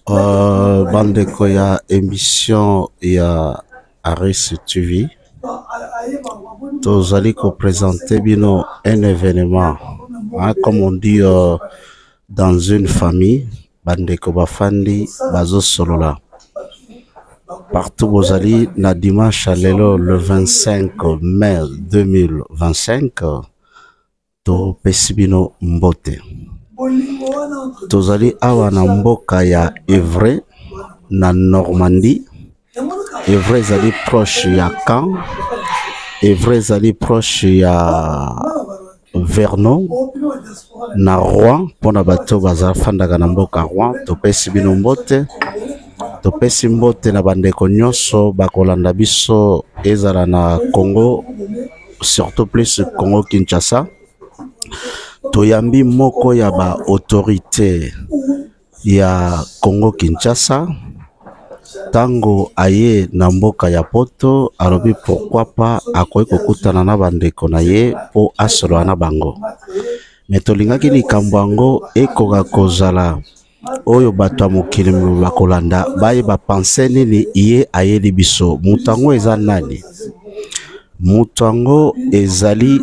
Bandeko ya émission ya Aris TV, tozali présenter bino un événement, hein, comme on dit dans une famille, bandeko bafandi bazo solola. Partout bozali na dimanche lelo le 25 mai 2025, to pesibino mbote. Tozali awa na mboka ya Évray na Normandie. Évray zali proche ya Caen, Évray zali proche ya Vernon na Rouen, pona bato bazafandaka na mboka Rouen. Topesi bino mbote, topesi mbote na bandeko nyonso bakolanda biso ezala na Congo, surtout plus Congo Kinshasa. Toyambi moko ya ba autorité ya Congo Kinshasa tango aye na mboka ya poto alobi pourquoi pas akoki kokutana na bandeko na ye po asolola na bango. Me tolingaki likambo yango ekoka kozala oyo bato ya mokili bakolanda bayeba pense nini ye ayeli biso. Mutu yango eza nani? Mutu yango ezali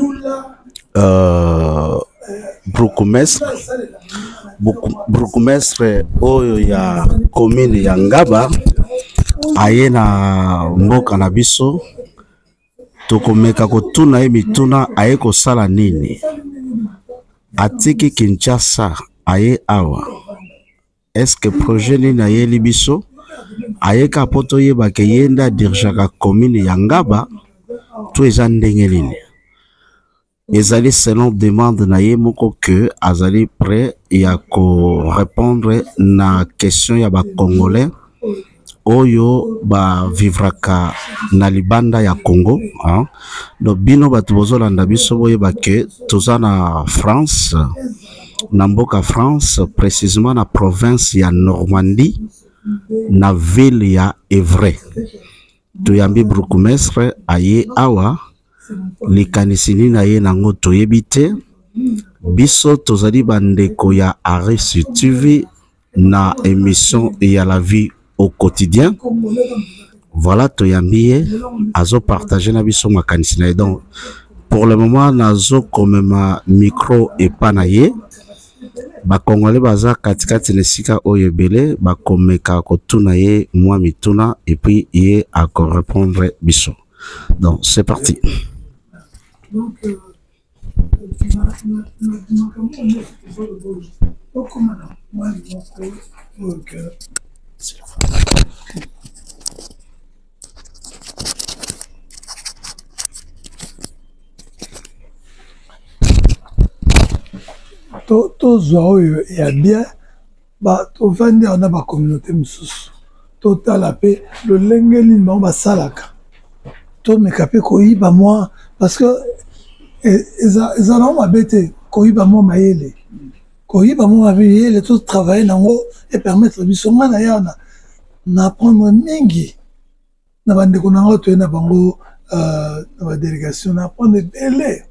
Burgomestre oyo ya commune ya Ngaba aye na mboka na biso. Tokomeka kotuna ye mituna aye kosala nini. Atiki Kinshasa aye awa. Est-ce que projet nini ayeli biso? Aye ka poto yeba ke yenda dirigaka commune ya Ngaba to eza ndenge nini. Ezali selon demande na ye moko que azali prêt ya ko répondre na question ya ba congolais oyo ba vivraka na libanda ya Congo, hein? Donc bino batu bozolanda biso boyeba ke toza na France, na mboka France, précisément na province ya Normandie, na ville ya Évray. Toyambi Burgomestre aye awa. Likanisi na ye nango toyebi te. Biso tozali bandeko ya Aris TV na émission ya la vie au quotidien. Voilà, toyambi ye azo partager na biso makanisi na ye. Donc pour le moment nazo komema micro epa na ye. Bakongole baza katikati nesika oyebele bakomeka kotuna ye mwa mituna et puis ye ako répondre biso. Donc c'est parti. Donc, il y a bien, on va dire on a ma communauté moussous. Total la paix, le lengelin ba salaka. To me kapé koyiba moi parce que ils ont abêté koyiba moi maele. Koyiba moi maele tout travailler nango et permettre bisoma na yana na prendre mingi. Na bande ko nango to na bango na ba délégation na prendre belé.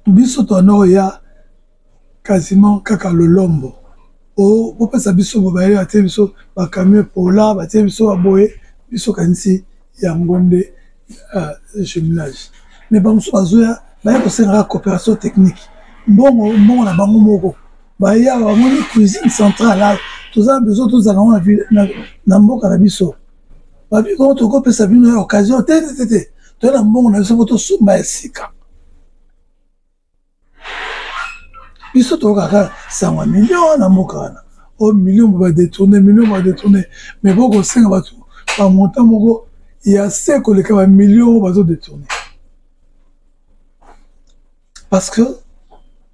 Biso to no ya quasiment kaka le lombo. O po pesa biso bo ba ya te biso ba camion pola ba te biso ba boye biso kanisi ya ngonde jumelage. Mais bon, il y a une coopération technique. Bon, on a bango il y a une cuisine centrale. Tous a besoin tous allons la ville na mboka na biso. Ba bi ko to ko pesa bino occasion te. To na mbongo na biso to sumba esika. Biso to kaka 100 millions na mboka na. O millions va détourner, mais bon ko senga batu pa montant moko. Il y a ces collègues qui ont millions de détournés. Parce que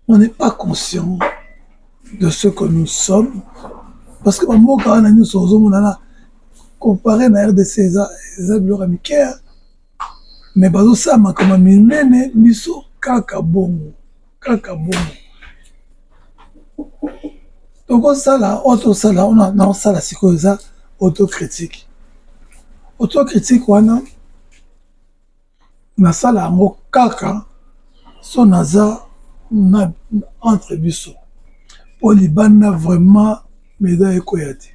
on n'est pas conscient de ce que nous sommes. Parce que quand nous sommes comparé à la RDC, les amis américains, mais ça m'a comme un minene, miso, kakabongo. Donc ça là, on a ça là, c'est quoi ça, autocritique. Autocritique wana na sala yango kaka so naza na entre biso po libanda vraiment médaille ekoya te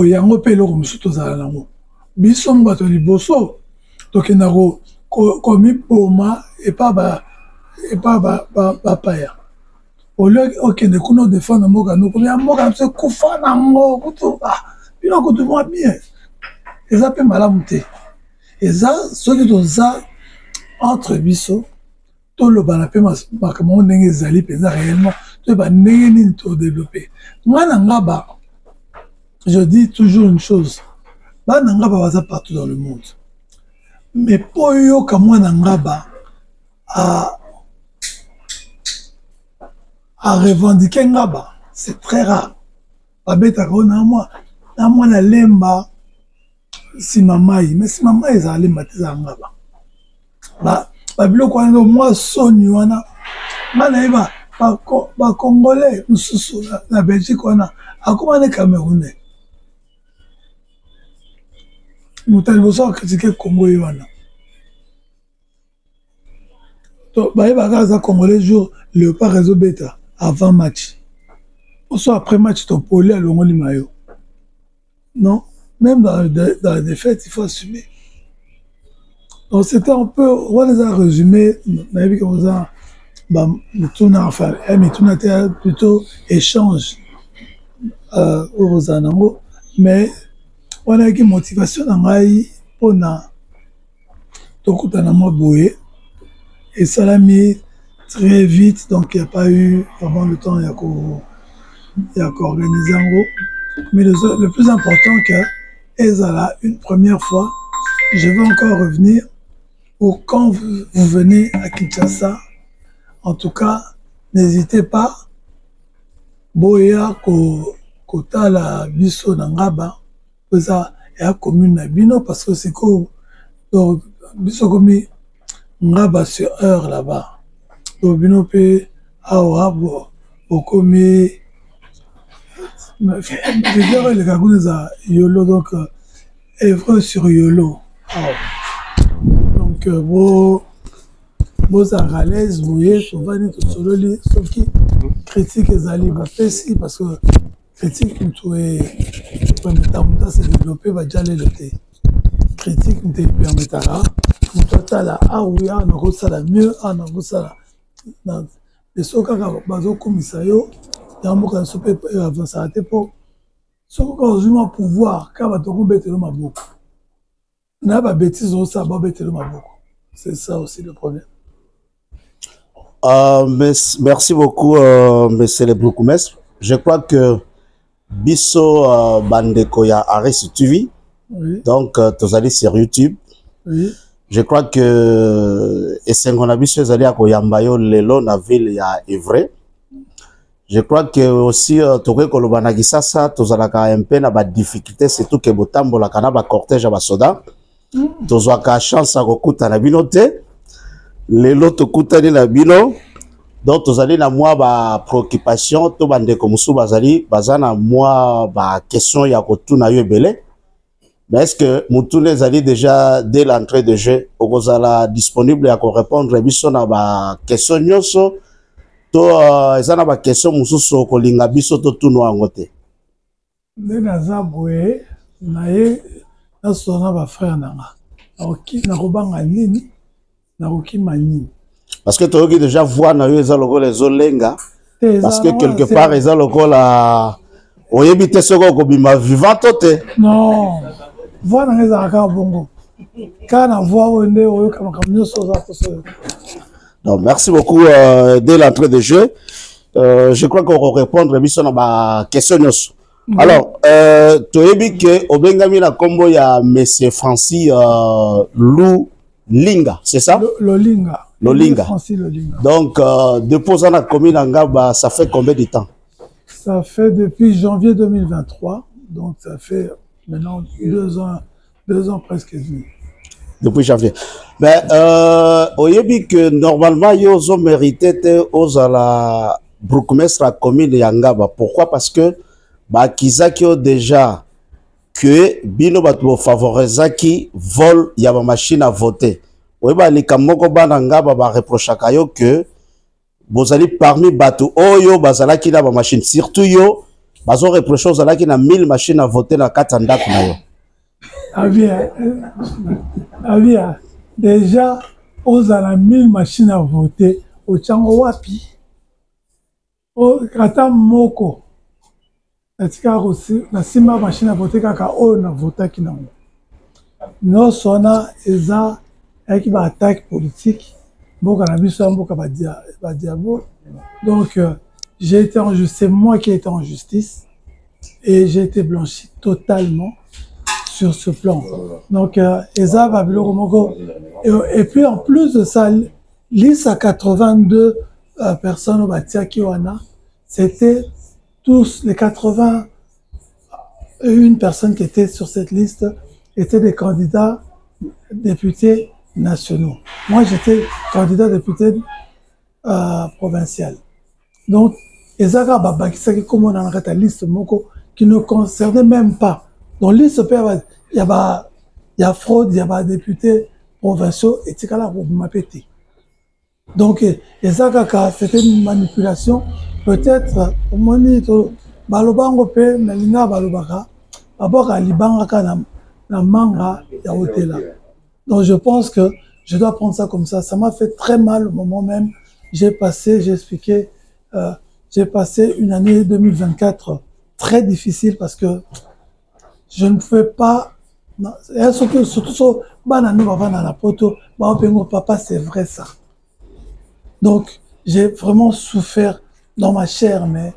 yango pe eloko mosusu tozala nango biso mo bato liboso tokenda komiboma epa bapaya olio okende kuna odefendre mboka noko ya mboka na biso ekufa nango kutu bino kutu mwa bien eza mpe malamu te eza soki toza entre biso tolobana mpe makambo ndenge ezali mpenza réellement toyeba ndenge nini todéveloppe ngai na ngaba je dis toujours une chose bana ngaba baza partout dans le monde mais po oyoka mwana ngaba à revendiquer ngaba c'est très rare babetaka o na mwana lemba nsima mai mais nsima mai ezala lemba te ezala ngaba babiloko wana mwa soni wana banayeba bacongolais mosusu na belgique wana akoma ne camerounais moto ya liboso akritike congo ye wana bayebaka aza congolais jour léopard ezobeta avant match oso après match topoli alongoli mayo non même dans la défaite il faut assumer donc c'était un peu on les a résumé nayebi comme ça mituna enfin mituna était plutôt échange au Zanango mais on a une motivation dans ngai pona tokutana mwa boye et ça l'a mis très vite donc il n'y a pas eu vraiment le temps il y a qu'organiser en gros mais le plus important que ezala une première fois je veux encore revenir ou quand vous venez à Kinshasa en tout cas n'hésitez pas boya kotala biso na ngaba ça ya commune na bino parce que c'est que biso komi ngaba sur heure là-bas donc bino pe awa bokomi déjà les gars za yolo donc œuvre sur yolo donc vos à l'aise voyez souvent tout solo li sauf qui critique ezali bapesi parce que critique tout est permettant se développer va déjà le thé critique ne te permettra toi t'as la oui on a ça la mieux on a ça la les soka bazo komisayo dans ka super avancer à pour soka zuma pouvoir ka ba to betelo maboko na ba bêtise au ça ba betelo maboko c'est ça aussi le problème. Merci beaucoup, monsieur le bourgmestre. Je crois que Bisso Bandeko ya Aris TV, oui. Donc tous allez sur YouTube. Oui. Je crois que Essengona Bisso allé à Koyambayo Lelo na ville ya Evray. Je crois que aussi Toké Kolobanagisa ça tous allaka un peu na ba difficulté surtout que botambo la kana ba cortège ba soda. Tous ka chance à kokuta na binote. Lelo tokutani na bino donc tozali na moi ba préoccupation to bande comme sou bazali bazana moi ba question ya kotuna yo ebele mais est-ce que mutune zali déjà dès l'entrée de jeu okozala disponible ya ko répondre biso na ba question nyonso to ezana ba question mususu kolinga biso to tunu angote ndena zabwe naye nasona ba frère nanga ok na kobanga nini parce que tu as déjà voir les olenga parce que quelque part les la oyebite soko kobima vivant tote non voir na les bongo kana voir onde oyo kama kamnyoso za toso. Donc merci beaucoup dès l'entrée de jeu je crois qu'on va répondre biso na ba question nyonso. Alors tu oyebi que obengami na kombo ya monsieur Francis Lou Linga, c'est ça? Lolinga. Francis Lolinga. Donc, déposant la commune en Ngaba, ça fait combien de temps? Ça fait depuis janvier 2023. Donc, ça fait maintenant 2 ans presque et demi. Depuis janvier. Mais, oyebi que normalement, ils ont mérité aux à la bourgmestre à commune de Ngaba. Pourquoi? Parce que, Kizaki ont déjà que bino bato favorisaki vol ya ba machine à voter. Oyeba likamoko bana ngaba ba reprochaka yo que bozali parmi bato oyo bazalaki na ba machine surtout yo bazo reprocher ozalaki na 1000 machines à voter na kati ndako na yo. Avia déjà ozala 1000 machines à voter au Tchango wapi o kata moko atika aussi na sima machine à voter kaka o na vota ki nango no sona eza avec ba attaque politique mboka na biso mboka ba diabo. Donc j'ai été en justice, c'est moi qui ai été en justice et j'ai été blanchi totalement sur ce plan. Donc eza ba biloko moko et puis en plus de ça liste à 82 personnes au Batia Kiwana, c'était tous les 81 personnes qui étaient sur cette liste étaient des candidats députés nationaux. Moi, j'étais candidat député provincial. Donc, Ezaka Baba qui s'est comme on a la liste moko qui ne concernait même pas. Dans la liste, il y a fraude, il y a députés provinciaux et c'est là pour m'appeler. Donc, Ezaka, c'était une manipulation. Peut-être, au moins, balobango pe melinga balobaka, baboka libanga na manga ya hôtel. Donc, je pense que je dois prendre ça comme ça. Ça m'a fait très mal au moment même. J'ai expliqué, j'ai passé une année 2024 très difficile parce que je ne pouvais pas. Surtout, papa, c'est vrai ça. Donc, j'ai vraiment souffert dans ma chair, mais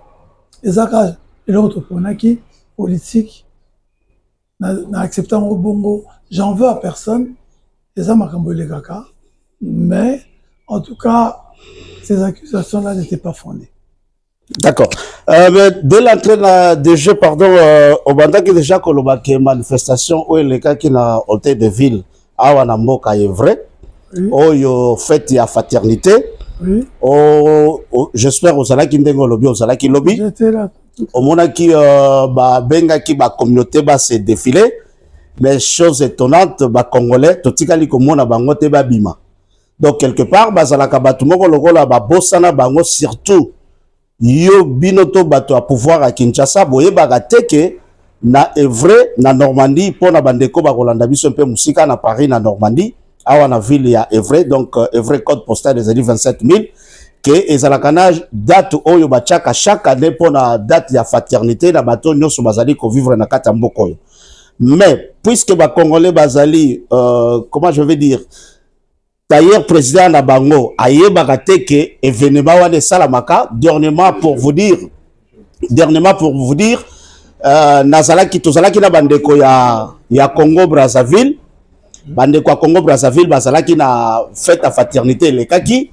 Ezaka et l'autre Ponaki, politique, n'acceptant au bongo, j'en veux à personne, mais en tout cas, ces accusations-là n'étaient pas fondées. D'accord. Dès l'entrée de jeu, pardon, au Banda qui déjà que manifestation où les cas qui n'a hôtel de ville, à Wanamboka est vrai, où il y a fait la fraternité. Oui. J'espère aux Zala qui m'dengo lobby, aux Zala qui lobby. J'étais là. Au moment qui benga qui ba communauté ba se défilé, mais chose étonnante, ba congolais, totikali comme on a bangote ba bima. Donc quelque part, ba Zala kabatumoko lokola ba bossana bango surtout yo binoto bato à pouvoir à Kinshasa, boye ba teke na Evray na Normandie pour na bandeko ba kolanda biso mpe musika na Paris na Normandie. À la ville, il y a Evray, donc Evray code postal des années 27 000, qui est à la date où il y a chaque année pour la date de la fraternité, la bateau nous sommes basali qu'on vivre dans Katamboko. Mais puisque les Congolais basali, comment je vais dire, d'ailleurs président Nabango, aïe bagate que événement de Salamaka, dernièrement pour vous dire, Nazala qui tozala qui na bandeko ya Congo Brazzaville. Bande kwa Congo Brazzaville bazalaki na fête à fraternité le kaki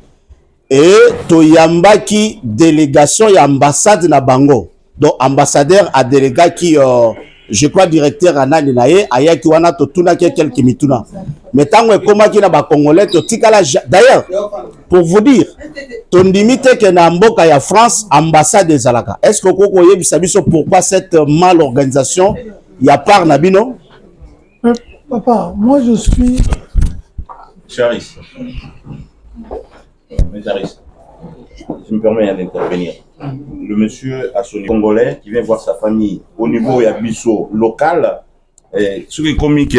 et toyambaki délégation ya ambassade na bango donc ambassadeur a délégué qui je crois directeur anani na ye ayaki wana totuna quelques mituna mais tango ekomaki na ba congolais totikala d'ailleurs pour vous dire ton limite que na mboka ya France ambassade ezalaka est-ce que koko yebisa biso pourquoi cette mal organisation ya part na bino? Papa, moi je suis... Charis, je me permets d'intervenir. Le monsieur a son Congolais qui vient voir sa famille au niveau Yabiso local. Ce qui est comique,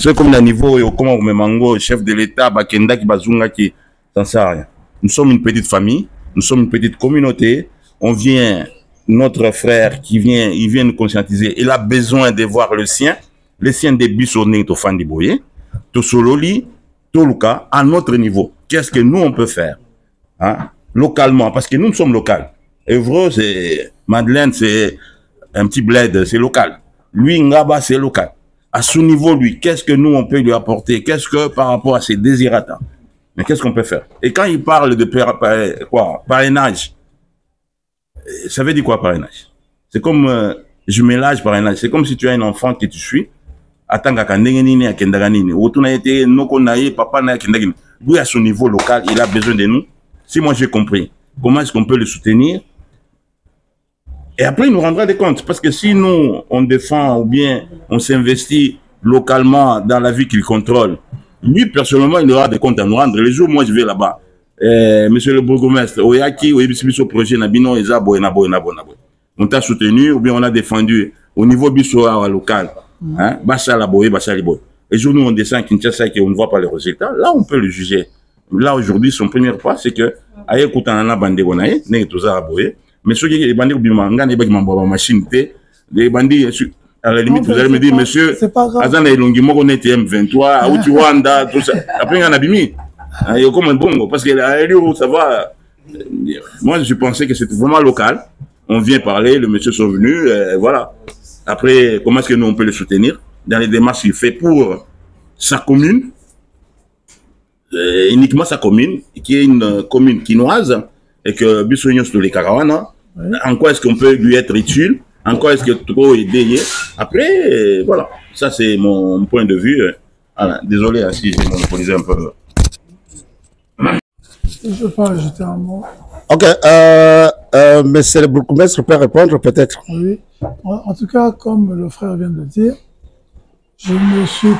ce comme à niveau comment on mango chef de l'État, Bakenda qui bazunga qui t'en sait rien. Nous sommes une petite famille, nous sommes une petite communauté. On vient, notre frère qui vient, il vient nous conscientiser. Il a besoin de voir le sien. Les siens des Bissonné, Tofandi Boye, Tosololi, Toluka, à notre niveau. Qu'est-ce que nous, on peut faire hein? Localement, parce que nous sommes locaux. Évreux, c'est Madeleine, c'est un petit bled, c'est local. Lui, Ngaba, c'est local. À ce niveau, lui, qu'est-ce que nous, on peut lui apporter? Qu'est-ce que, par rapport à ses désirata? Mais qu'est-ce qu'on peut faire? Et quand il parle de parrainage, ça veut dire quoi, parrainage? C'est comme jumelage, parrainage. C'est comme si tu as un enfant que tu suis. Attends, lui, à son niveau local, il a besoin de nous. Si moi j'ai compris, comment est-ce qu'on peut le soutenir? Et après, il nous rendra des comptes. Parce que si nous, on défend ou bien on s'investit localement dans la vie qu'il contrôle, lui, personnellement, il aura des comptes à nous rendre. Les jours, moi, je vais là-bas. Monsieur le bourgmestre, Oyaki, Oyebisibiso projet, Nabino, Ezabo, Nabo. on t'a soutenu ou bien on a défendu au niveau bissoa local. Hein, Bassa la boye, Bassa les boye. Et jour nous on descend à Kinshasa et on ne voit pas les résultats, là on peut le juger. Là aujourd'hui, son premier pas, c'est que aye koutana bande gonaye, ne toza boye, mais ceux qui les bandits ou bien manga ne pas qui machine les bandits à la limite, vous allez me dire, monsieur, Azan et Longimo, on était M23, Aoutiwanda, tout ça. Après, il y a un abimi. Il y a comme un bongo. Parce que ça va. Moi, je pensais que c'était vraiment local. On vient parler, le monsieur sont venus, voilà. Après, comment est-ce que nous, on peut le soutenir dans les démarches qu'il fait pour sa commune, uniquement sa commune, qui est une commune quinoise, et que Bissognos de les Karawana, en quoi est-ce qu'on peut lui être utile? En quoi est-ce que tu peux aider? Après, voilà. Ça, c'est mon point de vue. Voilà. Désolé si j'ai monopolisé un peu. Je peux pas ajouter un mot. Ok. Monsieur le bourgmestre peut répondre peut-être. Oui. En tout cas, comme le frère vient de dire, je ne suis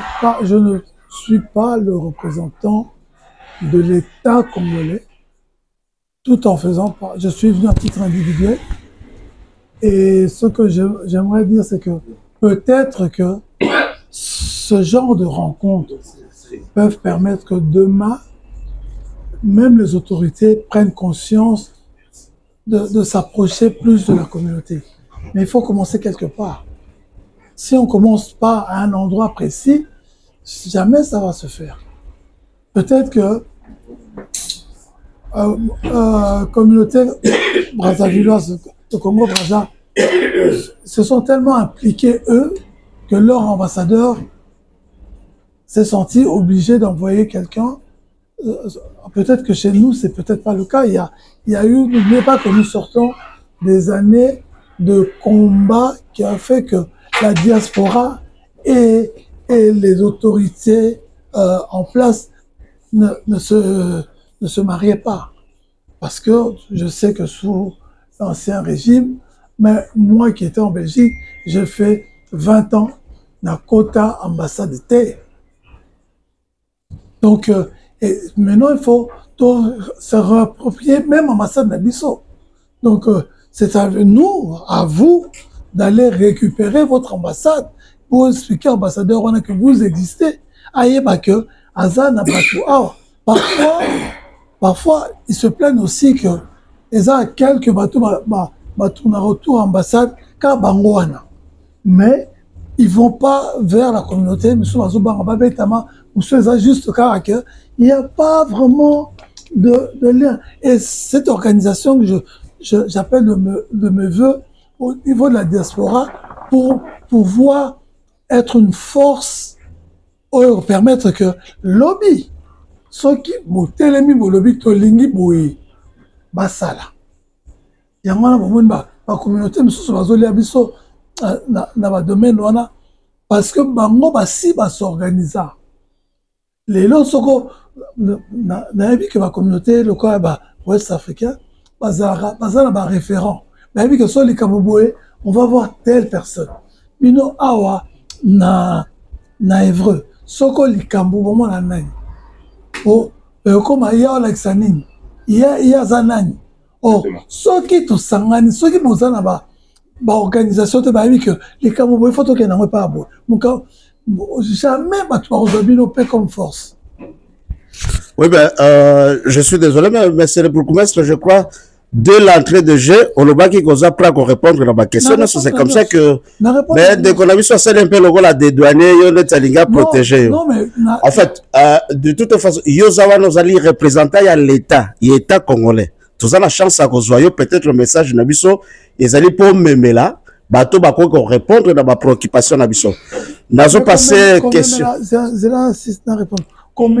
pas le représentant de l'État congolais, tout en faisant pas. Je suis venu à titre individuel. Et ce que j'aimerais dire, c'est que peut-être que ce genre de rencontres peuvent permettre que demain, même les autorités prennent conscience de s'approcher plus de la communauté. Mais il faut commencer quelque part. Si on ne commence pas à un endroit précis, jamais ça va se faire. Peut-être que communauté brassavilloise de Congo-Brazza se sont tellement impliqués, eux, que leur ambassadeur s'est senti obligé d'envoyer quelqu'un. Peut-être que chez nous, c'est peut-être pas le cas. Il y a eu, n'oubliez pas que nous sortons des années de combat qui a fait que la diaspora et les autorités en place ne se mariaient pas. Parce que je sais que sous l'ancien régime, mais moi qui étais en Belgique, j'ai fait 20 ans dans quota ambassade de terre. Donc, et maintenant, il faut se réapproprier même ambassade d'Abisso. Donc, c'est à nous, à vous, d'aller récupérer votre ambassade pour expliquer à l'ambassadeur que vous existez. Aïe, que Azan parfois, ils se plaignent aussi que ils ont quelques bateaux na retour ambassade car bangouana. Mais ils vont pas vers la communauté, mais souvent juste car il n'y a pas vraiment de lien. Et cette organisation que j'appelle de mes voeux au niveau de la diaspora pour pouvoir être une force pour permettre que lobby, ceux qui telemi lobby tolingi boui basala. Il y a ma communauté na domaine wana parce que bango basi s'organise. Les lots soko na vu que ma communauté le quoi ouest africain bazara ba référent. Na vu que sur les Kaboboé, on va voir telle personne. Bino awa na Évreux. Soko likambu bomo na nani. Oh comme ya la xanine. Ya zanani. Oh soki to sangani soki bozana ba organisation te ba que les Kaboboé faut que na pas bo. Jamais Bino paie comme force. Oui, ben, je suis désolé, mais monsieur le bourgmestre, je crois, dès l'entrée de jeu, on a qui nous a pris à répondre à ma question. C'est comme ça que, mais dès qu'on a vu sur scène un peu le rôle à dédouaner, on est à protéger. En fait, de toute façon, Yozawa nous allons représenter l'État, l'État congolais. Tous a la chance à cause peut-être le message Nabiso, ils allaient pour me là. Bateau bako qu'on répondre dans ma préoccupation Nabiso. Nous passé question. Ils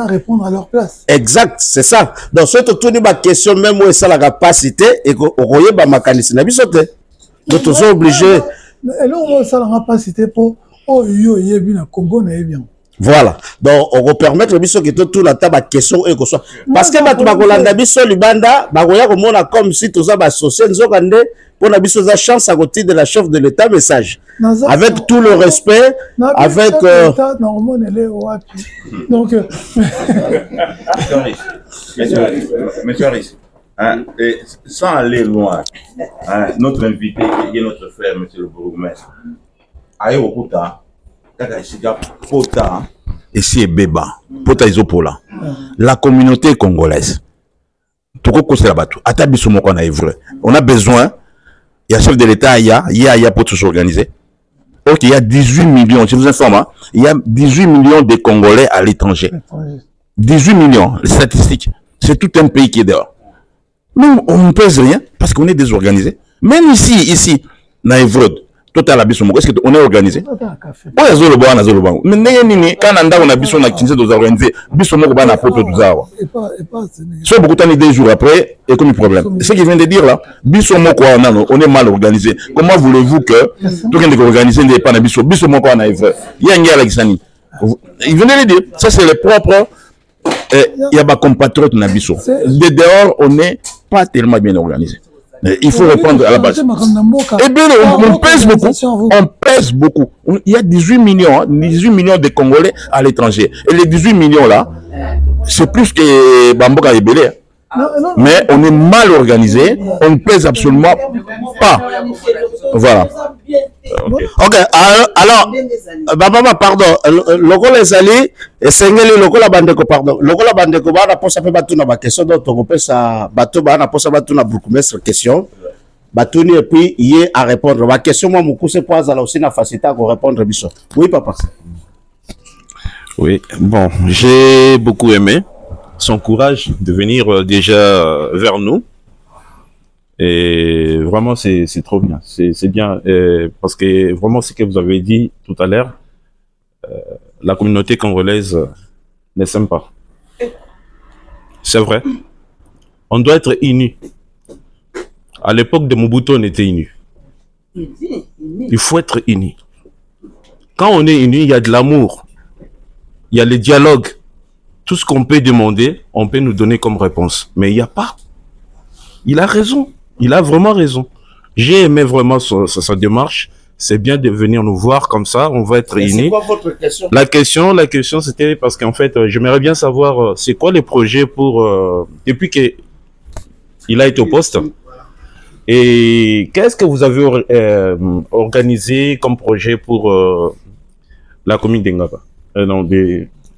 répondre à leur place. Exact, c'est ça. Donc, si tu as une question, même où ça la capacité, et qu'on voyait ma mécanisme, donc, tu es obligé. Et là, on ça la capacité pour, oh, yo, y est bien, Congo, n'est bien. Voilà. Donc, on va permettre que tout la table question et que soit. Parce que, tu vas colanda biso libanda, bagoya comme on a comme si tout ça va associer, nous avons pour la biso la chance à côté de la chef de l'État, message. Avec tout le respect, avec. Monsieur Harris, Hein, et sans aller loin, hein, notre invité, qui est notre frère, monsieur le bourgmestre, aïe au Pota, Pota, ici est Beba, Pota Isopola, la communauté congolaise. On a besoin, il y a chef de l'État, il y a pour tout s'organiser. Ok, il y a 18 millions, je vous informe, hein, il y a 18 millions de Congolais à l'étranger. 18 millions, les statistiques. C'est tout un pays qui est dehors. Nous, on ne pèse rien parce qu'on est désorganisé. Même ici, dans Evrod, total abisso, est-ce qu'on est organisé? On est zolo. Mais quand on a abisso, on a organisé des organisés. Bisso, on a propre tout ça. Soit beaucoup de temps, des jours après, et comme problème. Ce qu'il vient de dire là, bisso, on est mal organisé. Comment voulez-vous que tout le monde est organisé n'est pas bisso? Bisso, on a Evrod. Il y a un gars avec Sani. Il vient de le dire. Ça, c'est le propre. Il y a des compatriotes dans Bisso. De dehors, on n'est pas tellement bien organisé. Il faut reprendre à la base. Eh bien, on pèse beaucoup. On pèse beaucoup. Il y a 18 millions de Congolais à l'étranger. Et les 18 millions là, c'est plus que Bamboka et Belé. Mais on est mal organisé. On ne pèse absolument pas. Voilà. Ok, alors, Baba, pardon, logo les alliés, et sengeli logo la bandeko, pardon, logo la bandeko, ba na posa pe batu na ba question, donc on peut ça, bateau ba na posa batu na bourgmestre question, batuni et puis y est à répondre. Ma question, moi, mon coup, c'est pour ça, aussi, na facilité à répondre, biso. Oui, papa. Oui, bon, j'ai beaucoup aimé son courage de venir déjà vers nous. Et vraiment, c'est trop bien. C'est bien parce que vraiment, ce que vous avez dit tout à l'heure, la communauté congolaise ne s'aime pas. C'est vrai. On doit être unis. À l'époque de Mobutu, on était unis. Il faut être unis. Quand on est unis, il y a de l'amour. Il y a le dialogue. Tout ce qu'on peut demander, on peut nous donner comme réponse. Mais il n'y a pas. Il a raison. Il a vraiment raison. J'ai aimé vraiment sa démarche. C'est bien de venir nous voir comme ça. On va être unis. C'est quoi votre question? La question, c'était parce qu'en fait, j'aimerais bien savoir c'est quoi les projets pour depuis qu'il a été au poste. Et qu'est-ce que vous avez organisé comme projet pour la commune d'Engaba? Non,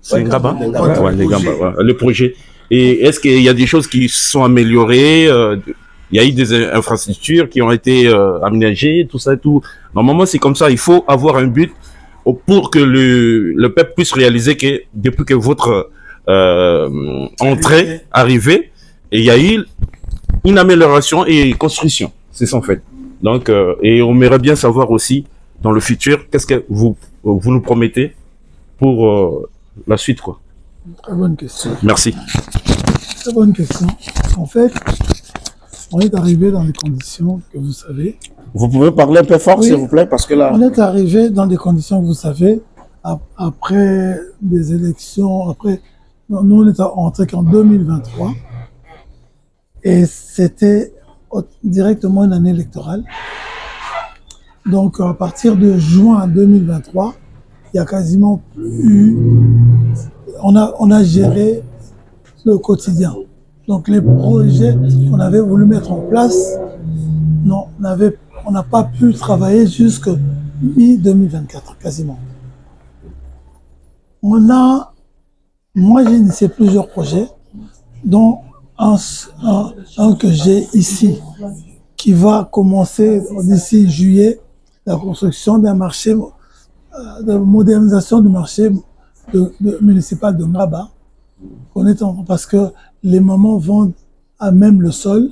c'est Ngaba? Ouais, le projet. Et est-ce qu'il y a des choses qui sont améliorées? Il y a eu des infrastructures qui ont été aménagées, tout ça, tout. Normalement, c'est comme ça. Il faut avoir un but pour que le peuple puisse réaliser que depuis que votre entrée arrivée, il y a eu une amélioration et construction. C'est ça en fait. Donc, et on aimerait bien savoir aussi dans le futur, qu'est-ce que vous nous promettez pour la suite, quoi. Très bonne question. Merci. Très bonne question. En fait, on est arrivé dans des conditions que vous savez. Vous pouvez parler un peu fort, oui, s'il vous plaît, parce que là... On est arrivé dans des conditions que vous savez, après des élections, après... Nous, on est entré qu'en 2023, et c'était directement une année électorale. Donc, à partir de juin 2023, il y a quasiment plus... On a géré le quotidien. Donc les projets qu'on avait voulu mettre en place, non, on n'a pas pu travailler jusqu'à mi-2024, quasiment. Moi j'ai initié plusieurs projets, dont un que j'ai ici, qui va commencer d'ici juillet, la construction d'un marché, de modernisation du marché municipal de Ngaba, parce que les mamans vendent à même le sol.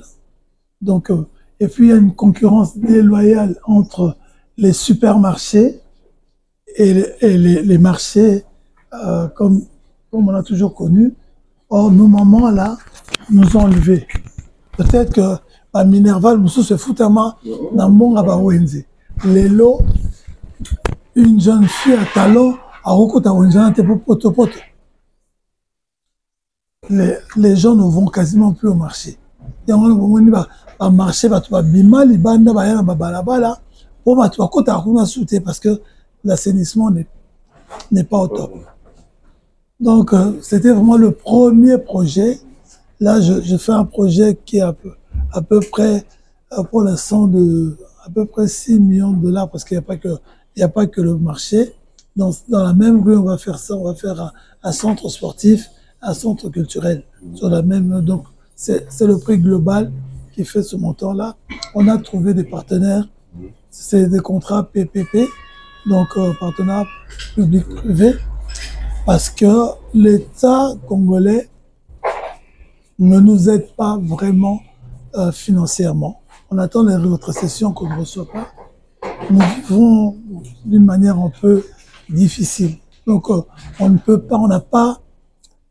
Donc, et puis il y a une concurrence déloyale entre les supermarchés et les marchés comme on a toujours connu. Or, nos mamans là nous ont enlevés. Peut-être que Minerval nous se fout tellement dans mon Wenze. Les lots, une jeune fille à talon à Rokota Wenze pour poto. Les gens ne vont quasiment plus au marché. Il y a un marché, parce que l'assainissement n'est pas au top. Donc, c'était vraiment le premier projet Là, je fais un projet qui est à peu près, pour l'instant, de à peu près 6 millions de dollars, parce qu'il n'y a pas que le marché. Dans la même rue, on va faire ça, on va faire un centre sportif, un centre culturel. Sur la même, donc, c'est le prix global qui fait ce montant-là. On a trouvé des partenaires, c'est des contrats PPP, donc partenariat public-privé, parce que l'État congolais ne nous aide pas vraiment financièrement. On attend les rétrocessions qu'on ne reçoit pas. Nous vivons d'une manière un peu difficile. Donc, on ne peut pas, on n'a pas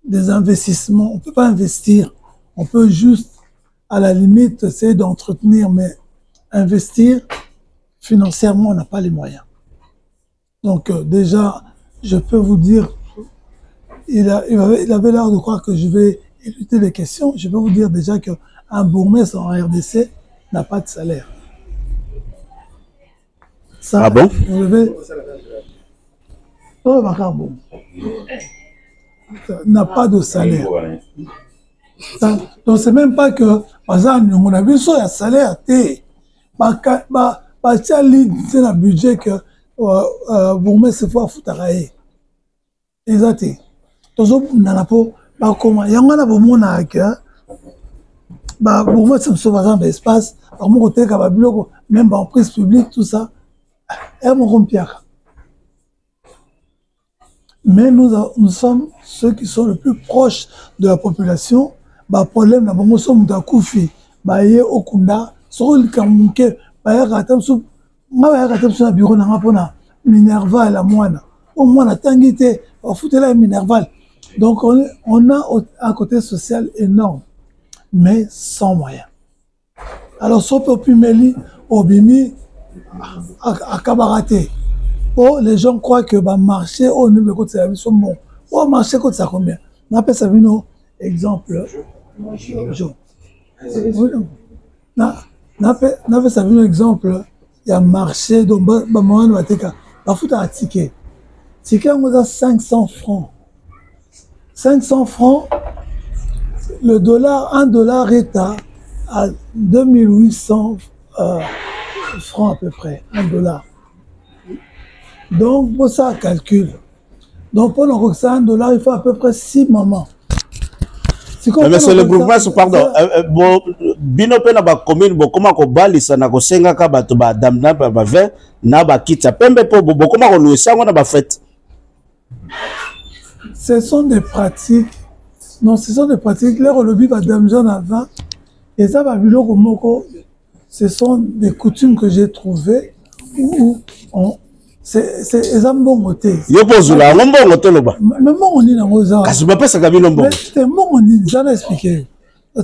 des investissements, on ne peut pas investir. On peut juste, à la limite, essayer d'entretenir, mais investir, financièrement, on n'a pas les moyens. Donc, déjà, je peux vous dire, il avait l'air de croire que je vais éluder les questions. Je peux vous dire déjà qu'un bourgmestre en RDC n'a pas de salaire. Ça, ah bon? N'a pas de salaire. Ça, donc c'est même pas que, par exemple, on a vu ça, il y a salaire, c'est un budget que bourgmestre faut foutre. Exact. Donc, on a pas comment, il y a un moment que bourgmestre me sauve un espace, par mon côté, même en prise publique, tout ça, et mon rompière. Mais nous sommes ceux qui sont le plus proches de la population. Le problème, nous sommes dans Koufi, Okunda, sur le Kamouke, bureau Minerva et la moine. Au moins, la tangité, on fout là Minerval. Donc, on a un côté social énorme, mais sans moyens. Alors, sauf au Pumeli, au Bimi, à Kabaraté. Oh, les gens croient que marché au niveau de service sont bons. Oh, marché coûte ça combien? On appelle ça un exemple. On appelle ça un exemple. Il y a marché, donc, on va foutre un ticket. Ticket, on a 500 francs. 500 francs, le dollar, 1 dollar est à 2800 francs à peu près, 1 dollar. Donc, pour ça, calcul. Donc, pour le ça, 1 dollar, il faut à peu près 6 moments. Mais c'est le mouvement, pardon. Bino pe na ba commune bo koma ko balisa na ko senga ka bato ba damna ba ve na ba kita pembe po bo koma ko luisa ngona ba fête. Ce sont des pratiques. Non, ce sont des pratiques. Les relevis ba damjon avant et ça ba biloko moko. Ce sont des coutumes que j'ai trouvées où on c'est un bon côté. Yo pozula ngombo ngotoloba. Mais moi on dit na ngoza. Kasi ba pesa ka bino mbongo. C'est moi on dit ça expliquer.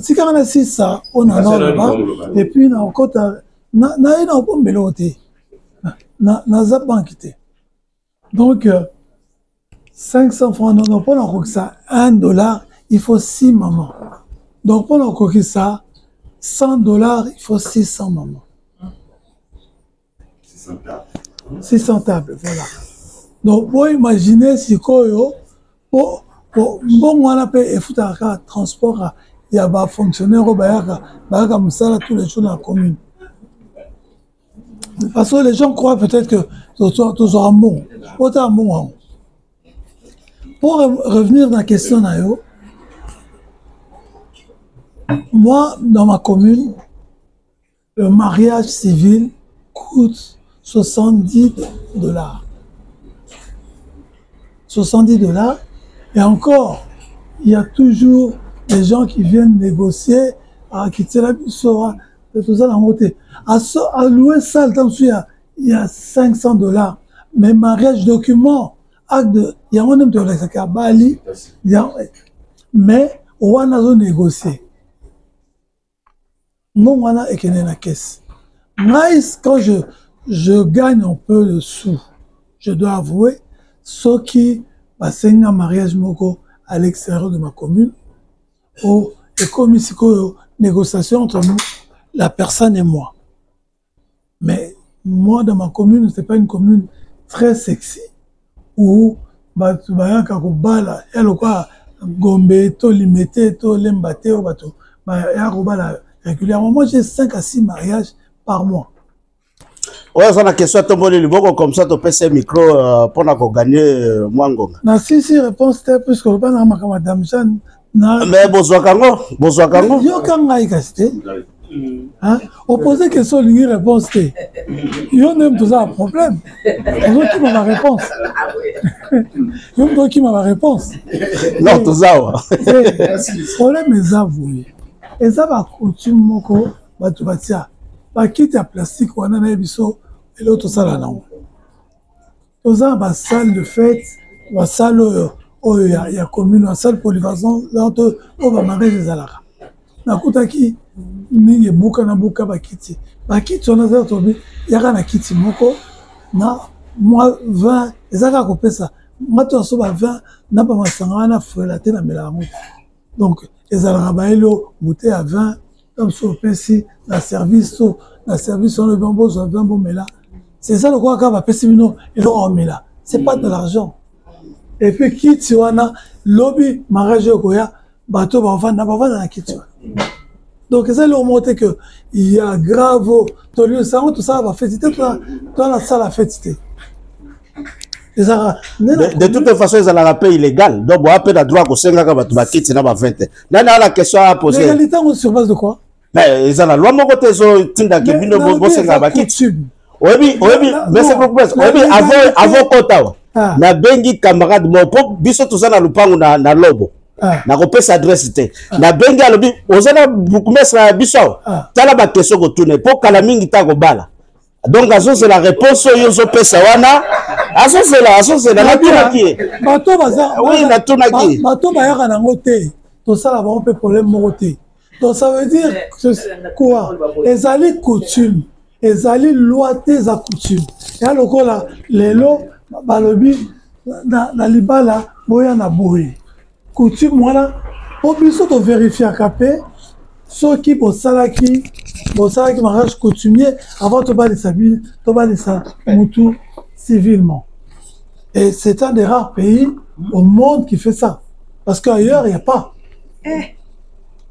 Si quand on a ça, on a là et puis on a encore na ina bombelo te. Na za banquité. Donc 500 francs non pour l'encoquer ça 1 dollar, il faut 6 mamans. Donc pour l'encoquer ça 100 dollars, il faut 600 mamans. 600 tables, voilà. Donc, vous imaginez si bon, on a payé et foutu un transport, il y a des fonctionnaires tous les jours dans la commune. Parce que les gens croient peut-être que tout sera bon. Autant bon. Pour revenir dans la question, moi, dans ma commune, le mariage civil coûte 70 dollars. 70 dollars. Et encore, il y a toujours des gens qui viennent négocier à quitter la Bissora, tout ça dans côté. À louer ça, il y a 500 dollars. Mais mariage document, acte de, il y a un homme de la Bali, mais on a négocié. Non, on a équené la caisse. Nice, quand je gagne un peu de sous, je dois avouer, ceux qui passent un mariage moko à l'extérieur de ma commune, et comme ici, négociation entre nous, la personne et moi. Mais moi, dans ma commune, ce n'est pas une commune très sexy, où Gombe, to limité, to lembaté, au bateau. Régulièrement, moi j'ai 5 à 6 mariages par mois. Ouais, ça la question tombe le liboko comme ça, tu peux ce micro pour gagner Mwangonga. Na si réponse puisque le ban na madame Jeanne na. Mais bozwa kango. Yo kanga ikasite. Hein? Opposer question ligne réponse té. Yo n'aime tout ça un problème. Yo qui m'a ma réponse. Yo qui m'a ma réponse. Non, tout ça. Problème est avoué. Et ça va coutume moko batu batia. Ba kit ya plastique wana na biso et l'autre sala na. Tous ba salle de fête, ba salle il y a commune, la salle polyvalente, là on va marier les alaka. Na kutaki ninge buka na buka bakiti. Bakiti on a ça tobi, yaka na kiti moko na moi 20, ezaka ko pesa. Moi to so ba 20 na ba masanga na frelater na melango. Donc ezalaka ba elo bouteille à 20 comme so pesi na service on le bambo so 20 bon mais là c'est ça le quoi ka ba pesi bino et le on met là. C'est pas de l'argent. Et puis kiti wana lobby mariage ko ya bato ba vanda na kiti. Donc ça leur montre que il y a grave tout ça va fêter dans la salle à fêter. De toute façon, ils ont la paix illégale. Donc, on a peu de droit que 5 ans va quitter dans 20. Là, la question à poser. L'égalité sur base de quoi? Mais ils ont la loi, mon côté, ils ont tinda qui vient de bosser dans la quitte. Oui, mais c'est pour ça. Oui, avant Kota. Na bengi camarade mon pop biso tout ça na lupango na lobo. Na kopesa adresse te. Na bengi alobi ozana bukumesa biso. Tala ba question ko tourner pour kala mingi ta ko bala. Donc c'est la réponse yo zo pesa wana. C'est la nature qui est. Bato baza. Oui, la tuna qui. Bato ba yaka na ngote. To ça là ba problème moté. Donc ça veut dire quoi? Ezali coutume. Ezali loi tes coutume. Ya lokola lelo balobi na libala boya na boye. Coutume wana po biso to vérifier capé ceux qui bosalaki mariage coutumier avant de balayer ça mutu civilement. Et c'est un des rares pays au monde qui fait ça. Parce qu'ailleurs, il n'y a pas.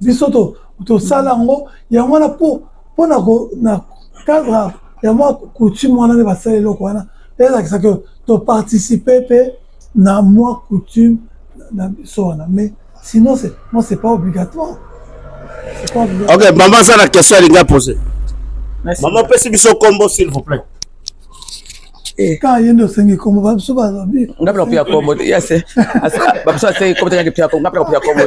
Biso to salango, il y a moins pour na cadre, il y a moins coutume wana ne va saler lo kwana. C'est que to participer na moi coutume na biso wana. Mais sinon c'est pas obligatoire. Ok, maman, ça la question elle est posée. Maman, peut-être biso combo s'il vous plaît. Quand il y a une sengi comme va biso ba bi. Ngapela pia combo. Yes. Ba biso ate comme tanga pia combo, ngapela pia combo.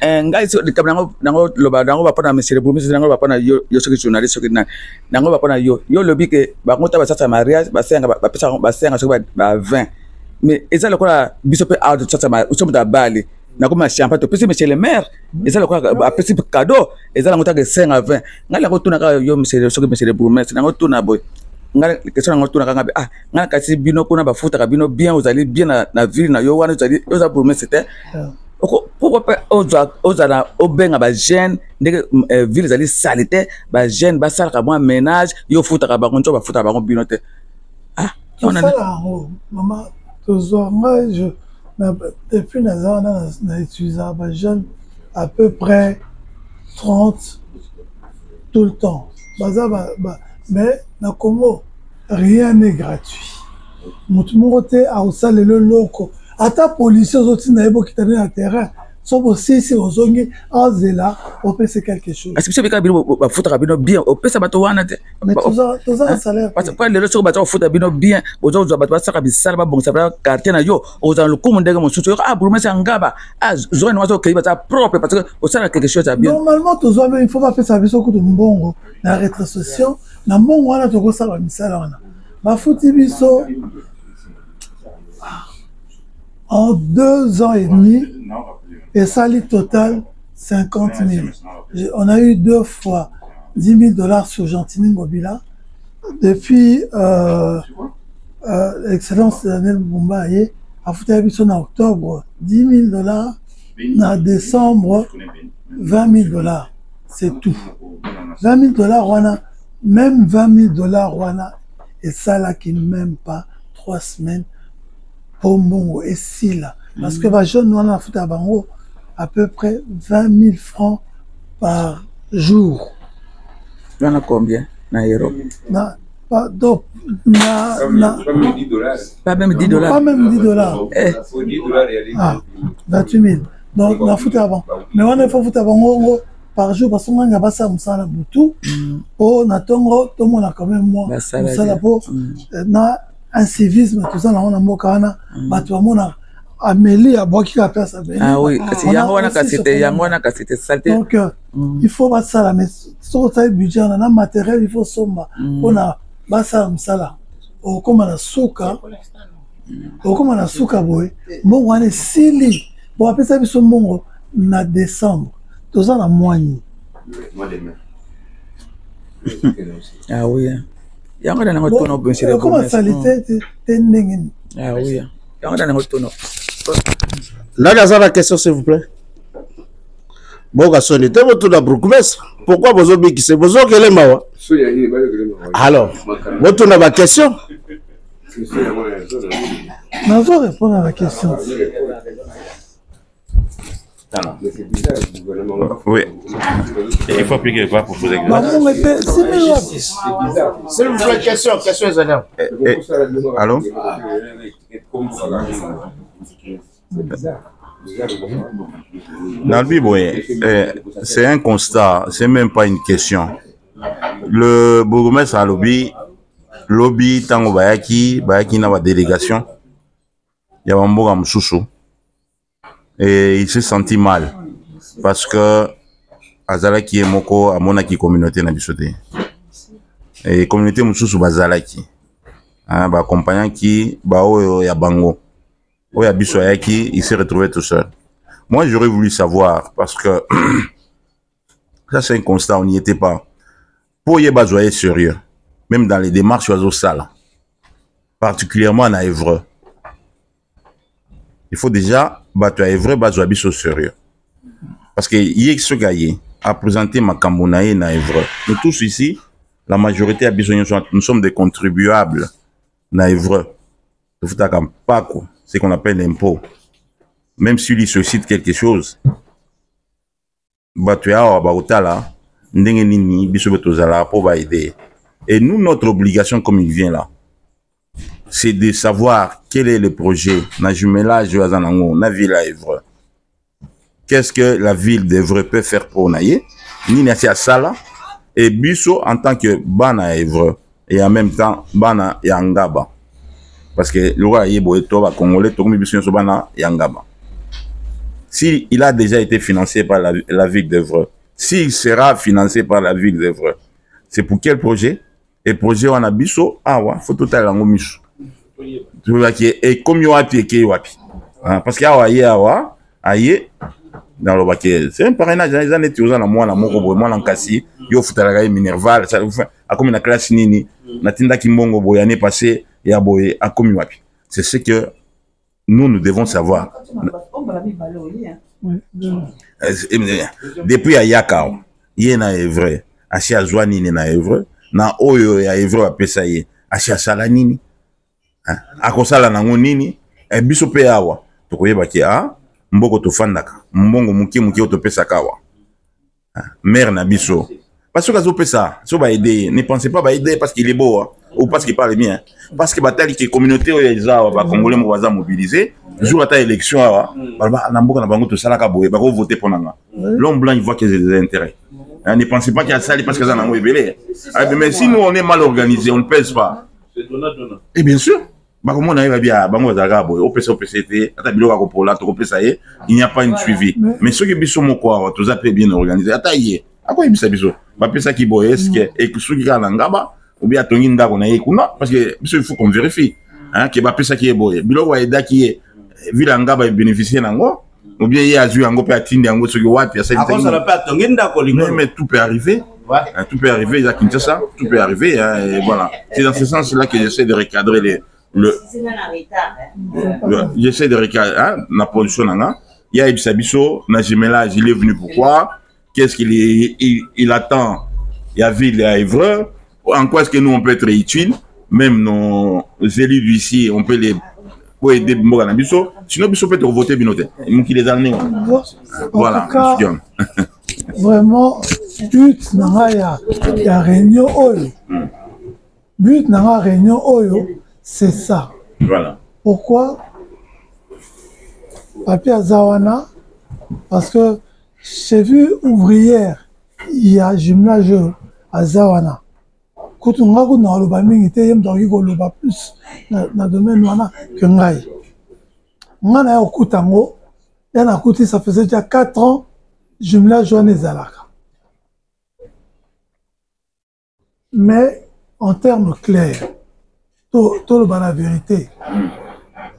Ngai so dikabla nango loba nango ba pana monsieur Bourmis nango ba pana yo soki journaliste soki na nango ba pana yo lobi ke ba ngota ba sasa mariage ba senga ba pesa ba senga soki ba 20. Mais eza lokola biso pe out sasa ma usomo da bali. Na comme champagne to pesi monsieur le maire eza lokola ba pesi cadeau eza la ngota ke 5 à 20. Ngala ko tuna ka yo monsieur soki monsieur le Bourmis nango tuna boy. Ngala question nango tuna kanga ngala kasi bino kuna ba futa ka bino bien vous allez bien na ville na yo wana vous allez yo za Bourmis c'était pourquoi pas ozana obenga ba jeune ndenge ville zali salité ba jeune ba sala ka moi ménage yo futa ka ba konto ba futa ba ko bino te on a maman toujours moi depuis na utilisé ba jeune à peu près 30 tout le temps mais na Congo rien n'est gratuit mutu mokote a osala le loko ata policiers autres na ebo qui na terrain so aussi si ozongi azela on peut c'est quelque chose est-ce que c'est bino ba futa bino bien on peut ça bato wana te mais tous ça salaire parce que le so bato futa bino bien ozo bato ba saka bisala ba bongisa ba quartier na yo ozo le kumu ndenge mosusu Bourmis ngaba zo no zo kei bata propre parce que o sala quelque chose à bien normalement tous ça il faut pas faire ça biso ko mbongo na rétrocession na mbongo wana to ko sala misala wana ba futi biso en 2 ans et demi, et ça lit total 50 000. On a eu 2 fois 10 000 $ sur Gentini Mobila. Depuis l'excellence de Daniel Boumbaye, à Fouta-Bisson en octobre, 10 000 $, en décembre, 20 000 $. C'est tout. 20 000 $, même 20 000 $, et ça là qui ne même pas 3 semaines. Bongo et si là Parce que les jeunes, nous, on a foutu à Bango à peu près 20 000 francs par jour. Tu en as combien dans Europe? Donc, Pas même 10 dollars. Pas même 10 dollars. Pas même 10 dollars. Faut 10 dollars et aller. Ah, 28 000. Donc, on a foutu avant. Mais on a fait foutu à Bango par jour parce qu'on a pas ça, on a tout. On a tout le monde a quand même moins. On a pour un civisme, tout ça, on a mokana. Tout le monde a amélioré à boire qui a place à venir. Ah oui, il y a un cassette saleté. Donc, il faut pas ça, mais sur le budget, on a un matériel, il faut somma. On a basa msala. Comme on a souka. Comme on a souka, boy. Bon, on est sili. Bon, après ça, ils sont bons en décembre. Tout ça, on a moigné. Ah oui. Il y a un autre tono, bien sûr. Comment ça l'était? Ah oui. Il y a un autre tono. Là, il y a la question, s'il vous plaît. Bon, garçon, il était autour de la bourgmestre. Pourquoi vous avez dit que c'est vous qui l'avez mawa? Alors, vous tournez la question. Mais on va répondre à la question. Oui. Il faut appliquer quoi pour poser Bah, bon, mais c'est meilleur. S'il vous plaît, question, Zélia. Allô? Nalbi, c'est un constat, c'est même pas une question. Le bourgmestre a lobby tango bayaki na ba délégation ya Bamboga Msusu, et il s'est senti mal parce que azalaki emoko amonaki communauté na bisote et communauté Msusu bazalaki ba accompagnant qui ba oyo ya bango oya biso yaki, il s'est retrouvé tout seul. Moi j'aurais voulu savoir parce que ça c'est un constat, on n'y était pas. Pour y être sérieux, même dans les démarches au sale, particulièrement à Évreux, il faut déjà battre à Évreux, battre biso sérieux. Parce que Yexo Gaye a présenté ma Kambonaye na Évreux. Nous tous ici, la majorité nous sommes des contribuables na Évreux. C'est ce qu'on appelle l'impôt. Même s'il lui sollicite quelque chose, et nous, notre obligation, comme il vient là, c'est de savoir quel est le projet, na jumelage de la ville à Évreux. Qu'est-ce que la ville d'Évreux peut faire pour Naye, ni à Sala, et Bisso en tant que Bana Évreux, et en même temps Bana Yangaba. Parce que le roi Yeboeto va Congolais, Tokomi Bisso Bana Yangaba. S'il a déjà été financé par la ville d'Évreux, s'il sera financé par la ville d'Évreux, c'est pour quel projet? Et projet on a Bisso, il faut tout à l'heure et comme il y a piqué, parce qu'il y a dans le baquet, c'est un parrainage, les années tu as moi la moko moi l'encassi, yo futalaga minerval, ça a comme une classe nini, natinda kimbongo boyane passé et a boye a comme wapi. C'est ce que nous devons savoir. Depuis à Yakao, yena est vrai, achia Zouani na Évreux, na oyo ya Évreux a pesaye, achia Salanini, akosala nango nini, e biso pe awa, tokoyeba ki mboko tofandaka, mbongo muki otopesa kawa. Mère na biso. Parce que zo pesa, so ba aider, ne pensez pas ba aider parce qu'il est beau ou parce qu'il parle bien. Parce que batali ki communauté oyo ba congolais mo baza mobiliser, jour ata élection ba na mboka na bango to sala ka boye, ba ko voter pour nanga. L'homme blanc il voit qu'il y a des intérêts. Ne pensez pas qu'il y a ça parce que ça n'a pas été. Mais si nous on est mal organisé, on ne pèse pas. Et bien sûr. Il n'y a pas une suivi. Mais ceux qui sont quoi, tous appelés bien organisés. Attendez, à quoi ils sont bisous? Ça qui boit est-ce que et que ceux qui gagnent ngaba ou bien tonginda qu'on a écouna parce que il faut qu'on vérifie. Hein, que ça qui est boy. Bilo wa eda qui est ville ngaba bénéficier nango ou bien il y a eu ngo pe atindi ngo ceux qui wapi ça. À cause de la perte tonginda ko mais tout peut arriver. Tout peut arriver, il y a Kinshasa, tout peut arriver et voilà. C'est dans ce sens-là que j'essaie de recadrer j'essaie de recadrer la position nana. Il y a Ibisabiso, Najimela, il est venu pourquoi? Qu'est-ce qu'il il attend? Il y a ville à Évreux. En quoi est-ce que nous on peut être utile? Même nos élus d'ici, on peut les pour aider Mboka Nabiso. Sinon, Biso peut voter Binote. Qui les a amenés. Voilà, étudiant. Vraiment, but il y a réunion Oyo. But dans réunion Oyo, c'est ça. Voilà. Pourquoi? Papier Azawana, parce que j'ai vu ouvrière, il y a jumelage à Zawana. Quand on a dans le bamin, il y a plus dans le domaine que Ngai. On a au Koutango, il y a un côté, ça faisait déjà 4 ans, jumelage à Zalaka. Mais en termes clairs, tout le la vérité,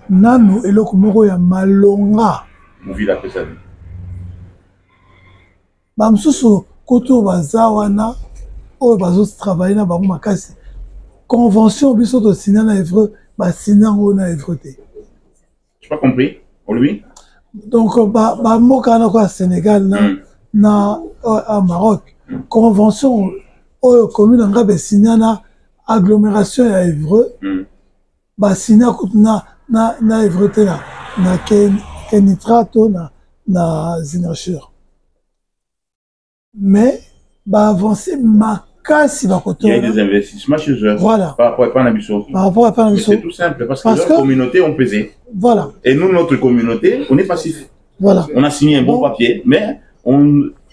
Nanu et le Kumoro ya malonga. Vous la ça. Bamsusu koto bazawana o bazo travailler na bango makasi. Convention biso to signer na Évreux, ba signer na Évreux te. J'ai pas compris. Pour lui. Donc ba moka na ko Sénégal na à Maroc. Convention o commune nga signer na agglomération ya Évreux. Ba signer na Évreux te na Kenitrato na Zinachur. Mais bah avancer makasi va côté. Il y a des investissements chez eux. Voilà. Par rapport à Panabiso. Par rapport à Panabiso. C'est tout simple parce que leur communauté ont pesé. Voilà. Et nous, notre communauté, on est passif. Voilà. On a signé un bon papier, mais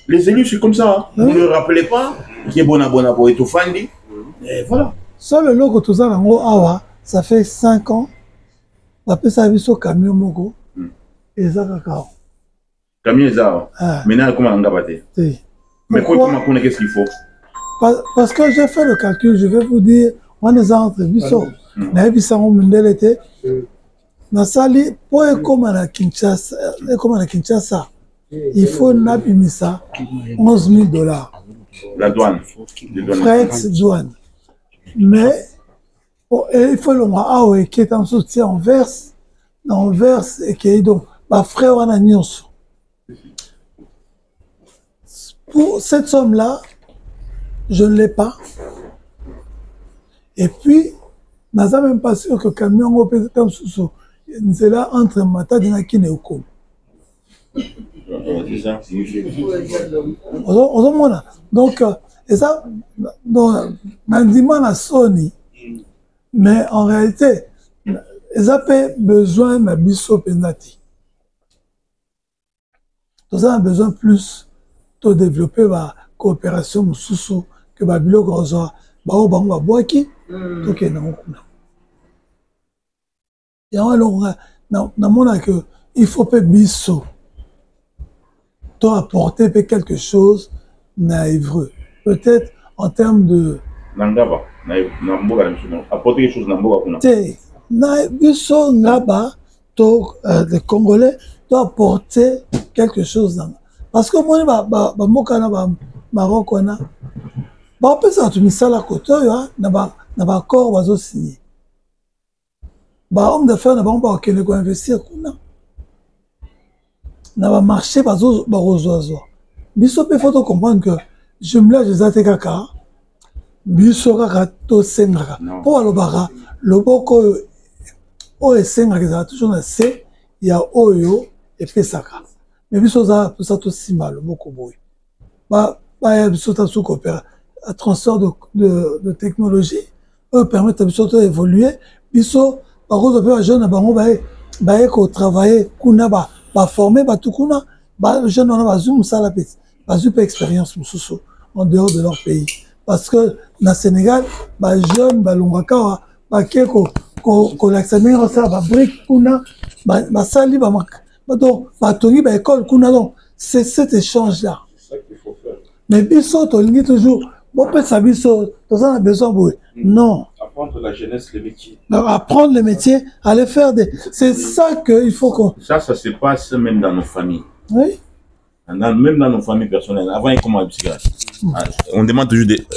les élus, c'est comme ça. Vous ne rappelez pas qui est bon pour être fandi. Et voilà. Seul le logo tout ça, awa, ça fait 5 ans. Après ça, il y a camion moko. Et ça, cacao. Camion et ça. Maintenant, comment on a battu? Mais qu'est-ce qu'il faut? Parce que j'ai fait le calcul, je vais vous dire, on est entre Bisso, Naïbisango Mundelete, Nasali, pour comme à la Kinshasa, il faut n'abimisa 11 000 $. La douane. Frais de douane. Mais, il faut le mois qui est en soutien en verse, et qui est donc, frais on a nyonso. Pour cette somme-là, je ne l'ai pas. Et puis, je ne suis même pas sûr que le camion c'est là entre Matadi et Kineoko. Donc, et ça, dans le Sony, mais en réalité, ils ont besoin de biso penati. Ils ont besoin plus de développer la coopération mususu que babilo gozo bao bango boaki to ke na kuna ya wala na mona que il faut pe biso to apporter quelque chose na Évreux, peut-être en termes de nangaba na mboka apporter quelque chose na mboka kuna te na biso ngaba to les Congolais doivent apporter quelque chose dans. Parce que moi, je Maroc, on peut s'entendre la côté, on a accord signé. Homme d'affaires, on va investir. On va marcher, on va il faut comprendre que je me lève des atékaka, biso kaka to sengaka. Pour le boko, o et sengaka, toujours na C, il y a Oyo et Pesaka. Mais biso ça tout si mal beaucoup boy. Biso ta sous coopérer à transfert de technologie permettre biso d'évoluer biso par contre peu jeune bango ba ko travailler kuna ba former ba tout kuna ba jeune on va zoom ça la petite ba zoom expérience mususu en dehors de leur pays parce que na Sénégal ba jeune ba longaka ba keko ko l'accès ça ba brique kuna ba sali ba donc, école, c'est cet échange-là. Mais biso, tu dis toujours, bon, peut-être biso, tu as besoin de. Non. Apprendre la jeunesse, les métiers. Apprendre les métiers, aller faire des. C'est ça qu'il faut qu'on. Ça se passe même dans nos familles. Oui. Même dans nos familles personnelles. Avant, il commence on demande toujours des.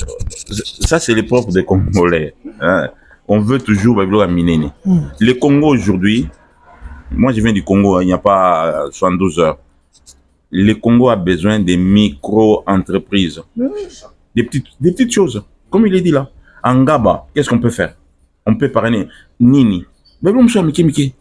Ça, c'est les propres des Congolais. Hein. On veut toujours à Minene. Le Congo aujourd'hui. Moi, je viens du Congo, il n'y a pas 72 heures. Le Congo a besoin des micro-entreprises. Des petites choses. Comme il est dit là. En Gaba, qu'est-ce qu'on peut faire? On peut parrainer Nini. Mais bon, monsieur Miki.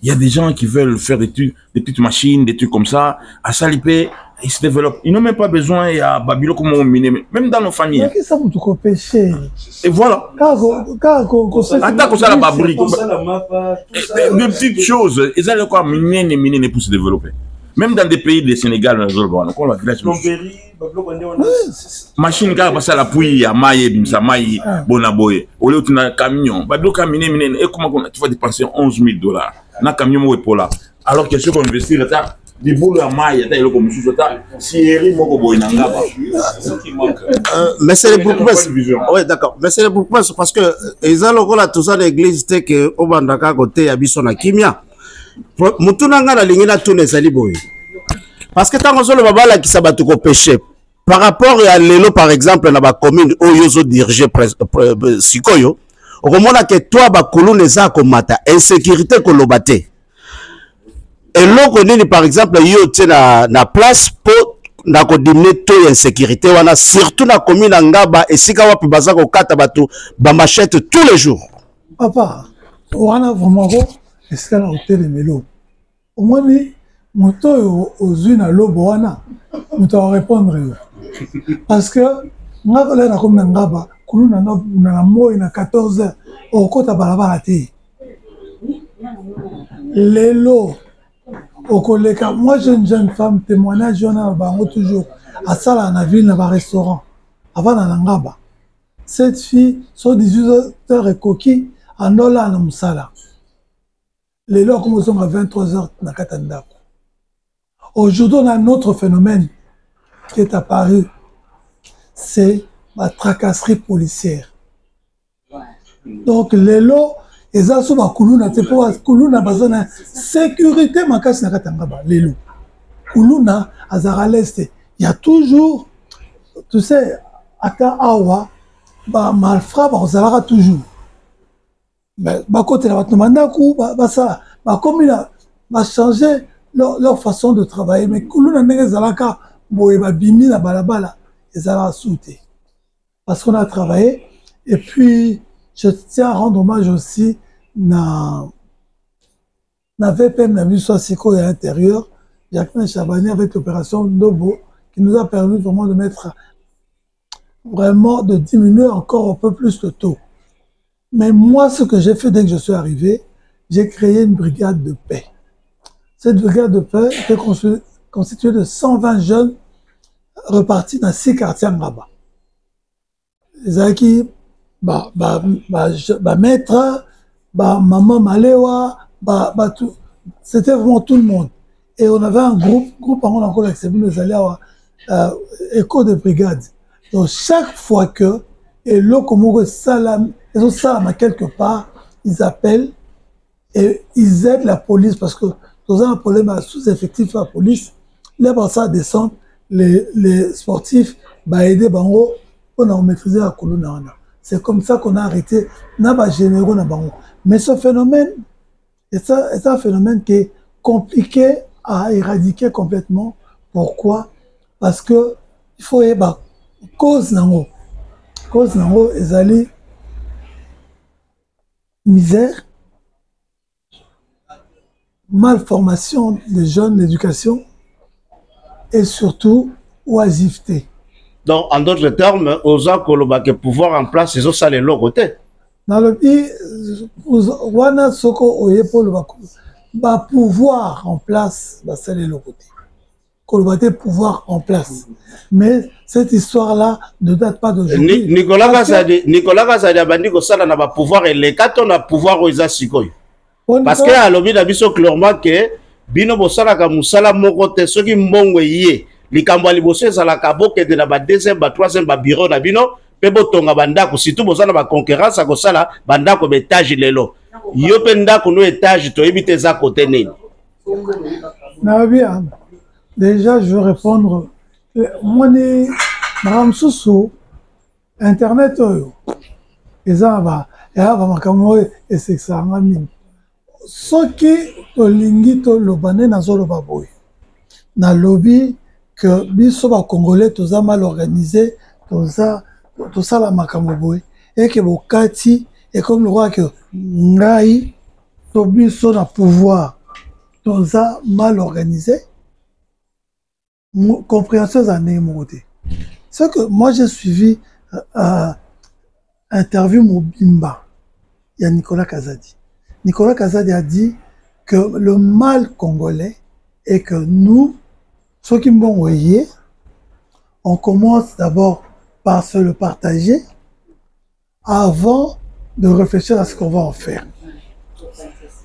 Il y a des gens qui veulent faire des petites machines, des trucs comme ça. À Salipé, ils se développent. Ils n'ont même pas besoin à Babylone comme on mine, même dans nos familles. Mais ça vous péché. Et voilà. Attends, ça la babrique. De petites choses. Ils ont quoi miner pour se développer. Même dans des pays du Sénégal, on va village. Machine car parce que la pouille à maille bimsa maille bonaboye au lieu de camion bablo caminer miner et comment tu vas dépenser $11,000 na camion mo epola alors que ceux qui investir ça des boules à maille ta eloko mususu ta sieri moko boy na ngaba mais c'est le pourquoi ouais d'accord mais c'est le pourquoi parce que ils ont là tout ça l'église c'est que au bandaka côté ya biso na kimia mutuna ngana lingina tune sali boy parce que tant que le babala qui s'abat ko péché par rapport à l'élo par exemple na ba commune oyozo diriger sikoyo okomona que toi ba kolone za komata insécurité ko lobate eloko nini par exemple yo tie na place po na ko diminuer taux insécurité wana surtout na commune ngaba esika wapi baza ko kata bato ba machette tous les jours papa wana vraiment esika na hôtel melo omoni moto ozwi na lobo wana moto va répondre parce que ngaba la na comme ngaba kuluna na moi na 14h okota balabala te lelo okoleka moi jeune femme témoignage na bango toujours à sala na ville na ba restaurant avant na ngaba cette fille so 18h et coquille anola na musala lelo comme sont à 23h na katandako. Aujourd'hui, on a un autre phénomène qui est apparu, c'est la tracasserie policière. Donc, les lots, ils ont sous ma Koulouna, c'est pour Koulouna, besoin de sécurité, ma casse n'a pas d'engagement. Les lots. Koulouna, à Zara l'Est, il y a toujours, tu sais, à Awa, malfrat, on s'arrêtera toujours. Mais, côté là, ça, comme il a changé leur façon de travailler, mais Koulouna n'est pas bimi na balabala, ils allaient sauter. Parce qu'on a travaillé, et puis je tiens à rendre hommage aussi na VPM na Bissau Siko à l'intérieur, Jacqueline Chabani avec l'opération Nobo, qui nous a permis vraiment de mettre, vraiment de diminuer encore un peu plus le taux. Mais moi, ce que j'ai fait dès que je suis arrivé, j'ai créé une brigade de paix. Cette brigade de paix était constituée de 120 jeunes repartis dans 6 quartiers en Rabat. Les acquis, maître, maman Malewa, c'était vraiment tout le monde. Et on avait un groupe on a encore accepté, nous allions à écho de brigade. Donc chaque fois que, et l'Okomogo Salam, ils ont Salam à quelque part, ils appellent et ils aident la police parce que dans un problème sous-effectif à la police, les personnes descendent, les sportifs, aider Bango, on a maîtrisé la colonne. C'est comme ça qu'on a arrêté, n'a généraux na Bango. Mais ce phénomène, c'est un phénomène qui est compliqué à éradiquer complètement. Pourquoi? Parce que il faut y avoir cause nango. Cause nango, ils allaient misère, malformation des jeunes, l'éducation et surtout oisiveté. Donc, en d'autres termes, aux gens qui ont pouvoir en place, ils ont ça les l'autre côté. Dans le pays, wana soko oye pour le pouvoir en place, c'est les l'autre côté. Kolobate pouvoir en place. Mais cette histoire-là ne date pas d'aujourd'hui. Nicolas Gassadi a dit que ça n'a pas pouvoir et les quatre ont pouvoir aux Asikoy. Parce que à l'objet d'abisso clairement que bino bosala ka musala moko te soki mbongo yé likambo liboso ezala ka boke de na ba deuxième ba troisième ba bureau na bino pe botonga bandako surtout bosala ba concurrence ko sala bandako be étage lelo yo pe ndako no étage to ebite za côté nini na bien déjà je vais répondre moi ni madame Soussou internet oyo ezaba ya ba makambo et c'est ça ngami soki tolingi tolobane na zoloba boy na lobby que biso ba congolais toza mal organisé toza la makambo boy et que bokati et comme le roi que ngai biso na pouvoir toza mal organisé compréhension za ndenge moko te. C'est que moi j'ai suivi interview Mobimba, il y a Nicolas Kazadi. Nicolas Kazadi a dit que le mal congolais est que nous, ceux qui m'ont voyé, on commence d'abord par se le partager avant de réfléchir à ce qu'on va en faire.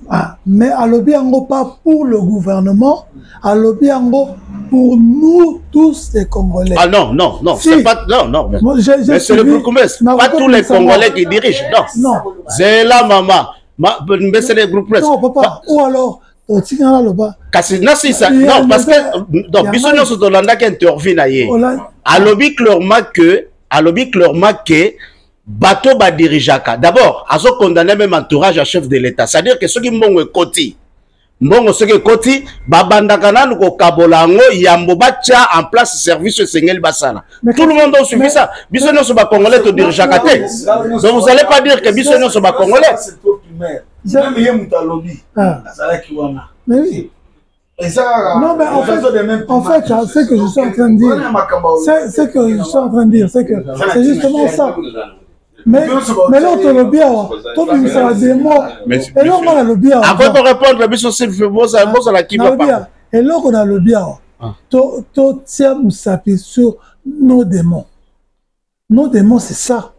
Ah, mais à l'Obiango, pas pour le gouvernement, à l'Obiango, pour nous tous les Congolais. Ah non, non, non, Si. c'est pas, non, non. Moi, Mais c'est le Groupe-Mess, pas tous les Congolais qui dirigent, non. Non. C'est là, maman. Mais c'est les Groupe-Mess. Non, papa. Ou alors, non, si ça, non, parce que, donc, bisous, nous, c'est Hollanda qui intervient ailleurs. À l'objet clairement que, bateau ba dirijaka. D'abord, à ce condamné même entourage à chef de l'État. C'est-à-dire que ceux qui m'ont côté, ceux qui côté, babandakana nous kabolango, yambo bacha en place service sengel basala. Tout le monde a suivi ça. Bisous non soba congolais to dirijaka te. Donc vous allez pas dire que bisous non soba congolais. Même hier Moutalobi, mais oui. Non, mais en fait, ce que je suis en train de dire, c'est que je suis en train de dire, c'est que c'est justement ça. Mais l'autre le bien, tout le monde ça des mots. Et là on a le bien. Avant de répondre, la mission c'est la qui va pas. Et là on a le bien. Tout tient s'appuie sur nos démons. Nos démons c'est ça.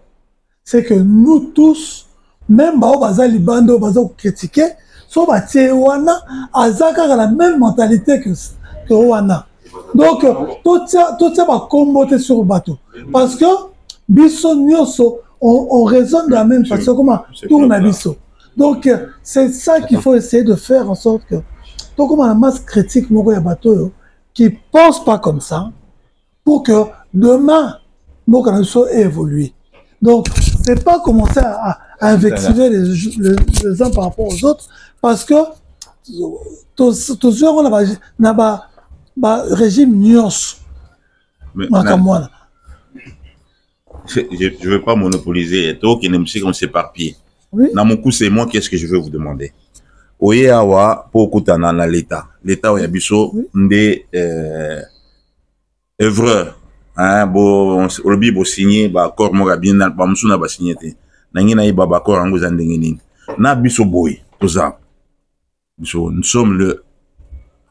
C'est que nous tous, même bazali bando bazo critiquer, so batie wana azaka la même mentalité que wana. Donc tout tient va combattre sur le bateau parce que biso nyoso on raisonne de la même façon, comment tourne à biso. Donc, c'est ça qu'il faut essayer de faire en sorte que, donc, comme la masse critique, qui ne pense pas comme ça, pour que demain, Mokanaso ait évolué. Donc, c'est pas commencer à invectiver les uns par rapport aux autres, parce que, tous on a un régime nuance. Je ne veux pas monopoliser. Toi qui n'aime pas qu'on s'éparpille. Oui. Dans mon coup, c'est moi, qu'est-ce que je veux vous demander? Oye awa, pour koutana na l'État. L'État, oya biso, des œuvreurs. Hein, bon, olobi bo signé, ba accord mo bien na ba musuna ba signé te. Nangi na iba ba accord ango zandengeni. Na biso boy, toza. Biso, nous sommes le.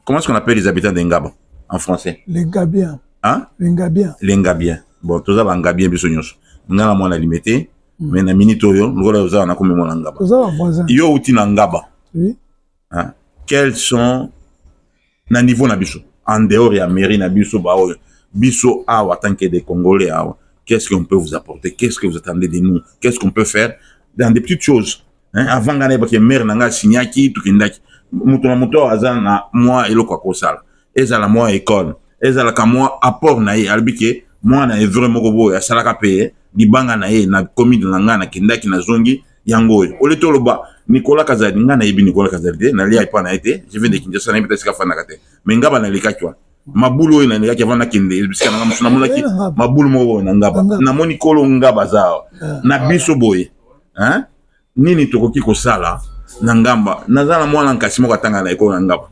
Comment est-ce qu'on appelle les habitants d'Engaba en français? Les Gabiens. Hein? Les Gabiens. Les Ngabiens. Bon, tout ça va Ngabien biso nyos. Ngala mo na limité, mais na minito yo, ngola uza na komi mo na Ngaba. Tout ça va voisin. Yo uti na Ngaba. Oui. Hein? Quels sont na niveau na biso? En dehors ya mairie na biso ba oyo. Biso awa tant que des Congolais awa. Qu'est-ce qu'on peut vous apporter? Qu'est-ce que vous attendez de nous? Qu'est-ce qu'on peut faire dans des petites choses? Hein? Avant gana ba ke maire na nga signaki tout kindaki. Muto azan na moi eloko akosala. Ezala moi école. Ezala ka moi apport na ye albike. Moi na vraiment gobo ya salaka paye di banga na ye na commune na nga na kindaki na zongi yango o le toloba Nicolas Kazadi nga na yebi Nicolas Kazadi na lia pa na été je viens de Kinshasa na bita sika fana kate mais ngaba na lika kwa mabulu na lika vana kinde bisika na musuna mulaki mabulu mo na ngaba na moni kolo ngaba zao na biso boye hein nini tokoki ko sala na ngamba nazala mwana nkasi moko atanga na ekolo na ngaba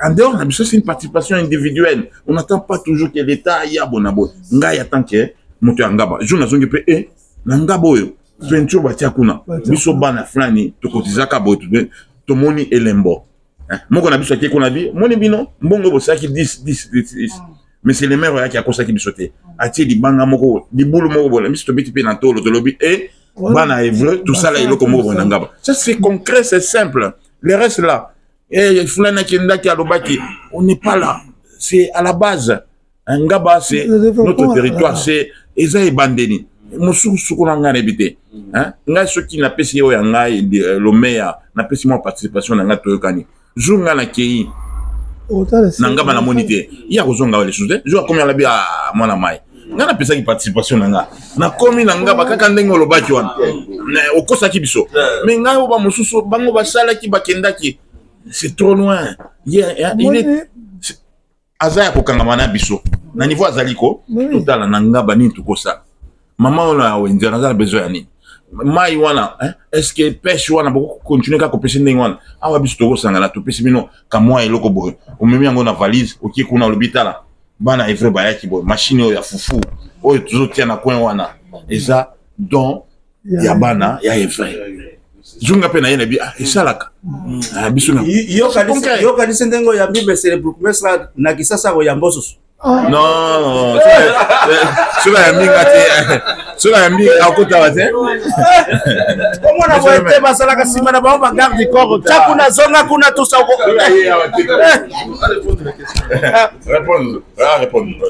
en dehors, c'est une participation individuelle. On n'attend pas toujours que l'État y a bon abo. Nga y attend que moto ngaba. Je na zongi pe na ngabo yo. Peinture ba tiakuna. Biso bana flani to kotizaka bo to moni elembo. Moko na biso ki ko na bi, moni bino mbongo bo saki 10. Mais c'est les maires qui a kosaki bisoté. Ati di banga moko, di bulu moko bo la biso to biti pe na tolo to lobi bana evre tout ça là il ko moko na ngaba. Ça c'est concret, c'est simple. Le reste là et on n'est pas là. C'est à la base. Ngaba, c'est notre territoire. C'est Ezaï Bandeni. Moussou Soukoulanga Nebite. Nga ceux qui n'a pas si le maire n'a pas si mon participation dans la Toyokani. Junga na Kei. Nangaba na monité. Il y a Rozonga les choses. Je vois combien la bia à mon amai. Nga na pesa qui participation nanga. Na komi nangaba kakandengo lo baki wana. Au Kosaki biso. Mais nga ba Moussou bango ba sala ki bakendaki. C'est trop loin. Il est Azaya kokangama biso. Na niveau azaliko, total na ngaba ni tukosa. Maman on a besoin ni. mai wana est-ce que pêche wana boko continuer ka kopesa ndenge wana awa biso toko sangana to pesi bino ka mwa eloko boye o memi yango na valise okie kuna lobitala bana evre bayaki boye machine oyo ya fufu oyo tuzotia na coin wana eza don ya bana ya evre junga pe na yene bi esalaka biso na yo kadise ndengo ya bible c'est le bourgmestre na kisasa ko ya mbosusu non cela ya minga te cela ya minga akota wate comment na boete basalaka sima na ba garde du corps ta kuna zonga kuna tout ça répondre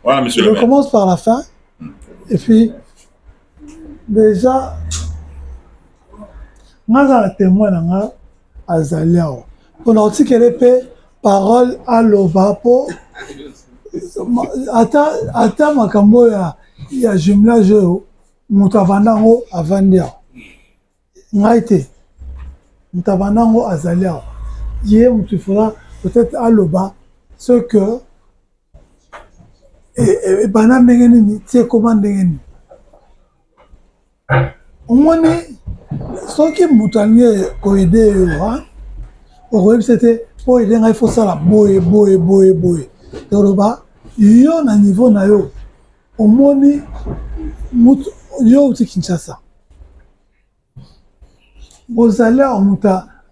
voilà monsieur je commence par la fin et puis déjà nga témoin nga azaliao on a aussi qu'elle parole à l'obapo ata makambo ya jumelage oyo moto avanda yango avandi awa ngai te moto avanda yango azali awa ye moto ifona peut-être aloba ce que ebanda ndenge nini ti ekoma ndenge nini omoni soki moto alingi koyede yo okoyebisa te po ede ngai fosala boye toloba yo na niveau na yo omoni yo uti Kinshasa bozali awa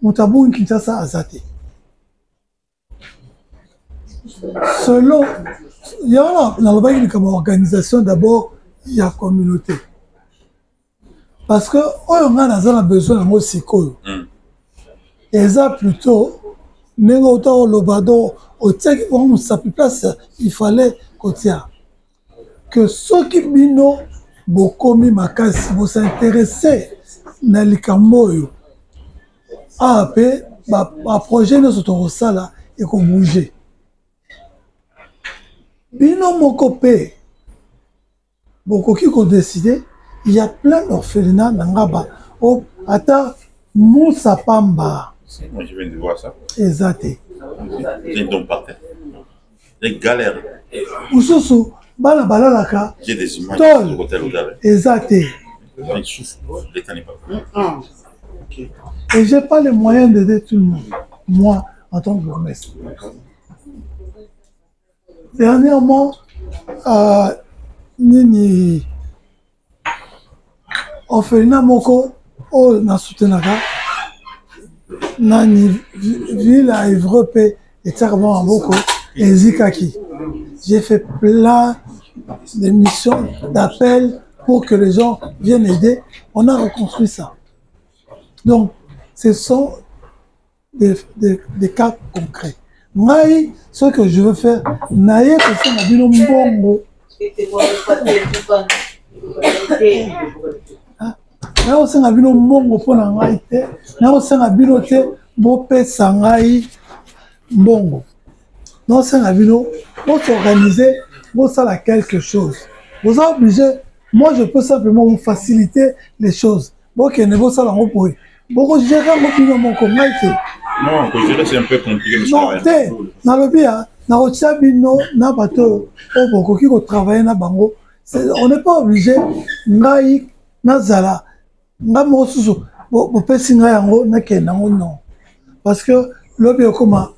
moto abungi Kinshasa aza te selon yango nalobaki likama organisation d'abord ya communauté parce que oyo ngai naza na besoin yango sikoyo eza plutôt ndenge ota oloba do otiaki bongo mosapi place il fallait kotia que soki bino bokomi makasi bosinteresse na likambo oyo awa mpe baprojet nyonso tokosala ekobouge bino moko mpe bokoki kodeside il y a plein d'orphelinats na ngaba ata Moussa Pamba. Moi, je viens de voir ça. Exact. J'ai donc par terre. Les galères. Ousousou, bala balalaka. J'ai des images de l'hôtel au galère. Exact. Il souffre. L'État n'est pas prêt. Et j'ai pas les moyens d'aider tout le monde. Moi, en tant que bourgmestre. Dernièrement, Nini orphelinat moko o na soutenaka nani ville à Evrope et Tarbon Amboko et Zikaki. J'ai fait plein de missions, d'appels pour que les gens viennent aider. On a reconstruit ça. Donc, ce sont des cas concrets. Moi, ce que je veux faire, naïe que c'est ma bino mbongo. Na osenga bino mbongo mpona ngai te na osenga bino te bopesa ngai mbongo na osenga bino bosorganiser bosala quelque chose vous êtes obligé moi je peux simplement vous faciliter les choses bokende bosala ngo boye bokogérer ngo bino moko ngai te non kogérer c'est un peu compliqué non te nalobi na kotia bino na bato oyo bokoki kotravailler na bango on n'est pas obligé ngai nazala nga moko susu bopesi ngai yango nakende yango non parce que lobi okoma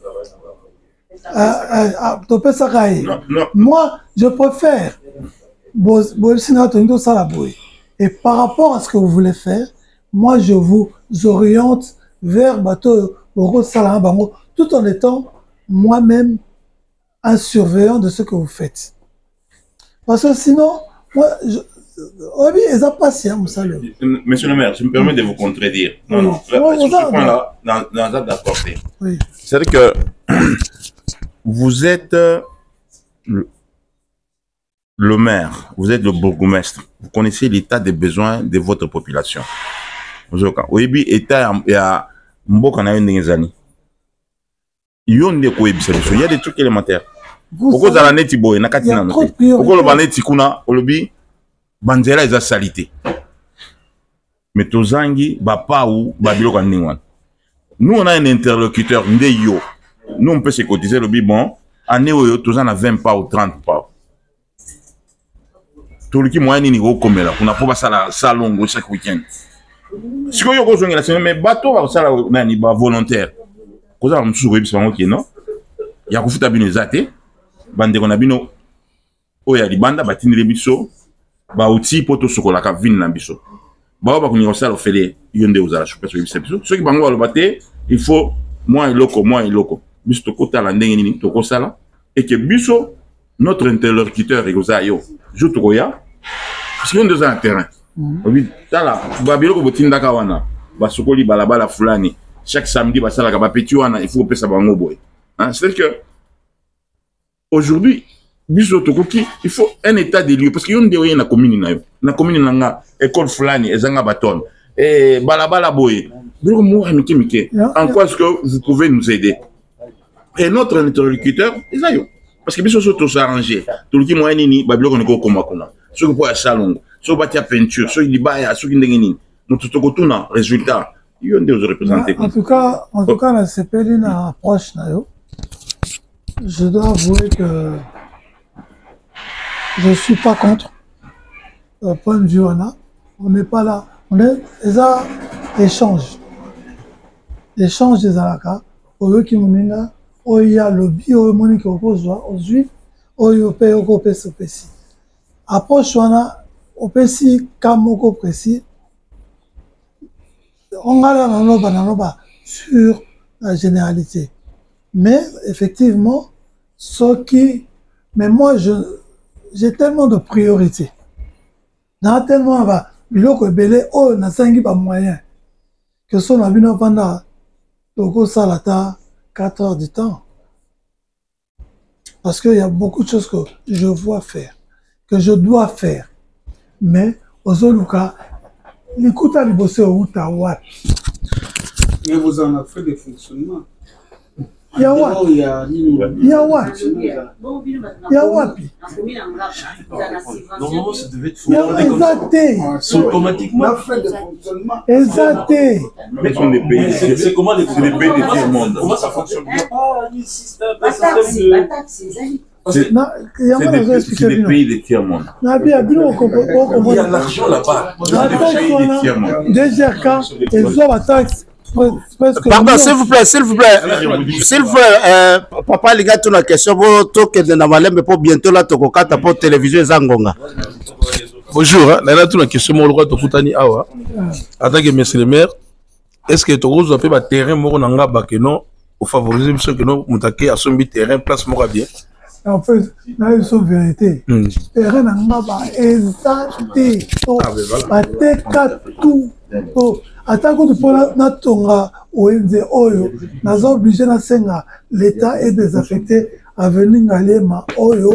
topesaka ye moi je préfère boyebisi ngai tolingi tosala boye et par rapport à ce que vous voulez faire moi je vous oriente vers bato oyo bokosala na bango tout en étant moi-même un surveillant de ce que vous faites parce que sinon moi oui, ils ont passé, monsieur le maire, je me permets de vous contredire. Non, non, sur ce point-là, dans d'accord. Oui. C'est-à-dire que vous êtes le maire, vous êtes le bourgmestre, vous connaissez l'état des besoins de votre population. Oui, état il y a il y a des trucs élémentaires. Pourquoi vous avez dit boy, nakati na noté. Pourquoi le bané tikuna, olobi banzela eza salité. Mais tozangi ba pa ou ba biloko ndingwan. Nous on a un interlocuteur ndeyo. Nous on peut se cotiser le bon année oyo tozana 20 pas ou 30 pas. toluki moyen nini kokomela kuna po basala salongo chaque week-end sikoyo kozongela semaine mais bato basala nani ba volontaire kozala mosusu koyebisa bango ke non ya kofuta bino eza te bandeko na bino oyo ya libanda batindeli biso bauti po tosokolaka vine na biso bao bakoninga kosala ofele yo nde ozala supese oyebisa biso soki bango baloba te il faut mwa eloko biso tokotala ndenge nini tokosala et que biso notre interlocuteur ekozala yo jo tokoya parce que yo nde oza na terrain obi tala babiloko botindaka wana basokoli balabala fulani chaque samedi basalaka bapeti wana il faut kopesa bango boye c'est-à-dire que aujourd'hui biso tokoki il faut un état des lieux parce que yo nde oye na commune na yo na commune na nga école fulani ezanga batonne et balabala boye biloko moko mike en quoi est-ce que vous pouvez nous aider et notre interlocuteur eza yo parce que biso so tosarranger toluki moyen nini babiloko niko okoma kuna soki po ya salongo soki batia peinture soki libaya soki ndenge nini moto tokotuna résultat yo nde ozoreprésente en tout cas na sepeli na approche na yo je dois avouer que je suis pas contre le point de vue on n'est pas là on est eza échange des alaka oyo ki moninga oyo ya lobby oyo moni ki okozwa ozwi oyo pe okopesa opesi approche wana opesi kamoko précis on a nanoba sur la généralité mais effectivement mais moi j'ai tellement de priorités na tellement ba biloko ebele oyo nasangi ba moyen que so na bino pendant tokosala ta 4 heures du temps parce qu'il y a beaucoup de choses que je vois faire que je dois faire mais ozoluka likuta liboso outa wapi mais vous en avez fait des fonctionnements ya wapi normalement ça devait être exacté automatiquement exacté mais sont des pays c'est comment les pays de tiers monde comment ça fonctionne bien c'est des pays de tiers monde il y a l'argent là-bas DGRK et soit la taxe. Pardon, s'il vous plaît, papa, les gars, tu as une question pour toi qui est dans la mais pour bientôt là, tu as pour télévision Zangonga. Bonjour, là, tu as une question pour le Koutani Awa. En tant que monsieur le maire, est-ce que tu as un terrain pour nous non pour favoriser ceux qui ont monté à son terrain place mora bien? En fait, là, ils sont vérité. Terrain n'a exacté. Tout. Attends que tu peux natonga ONG Oyo, nous sommes obligés de senga l'État est désaffecté à venir Ngalema Oyo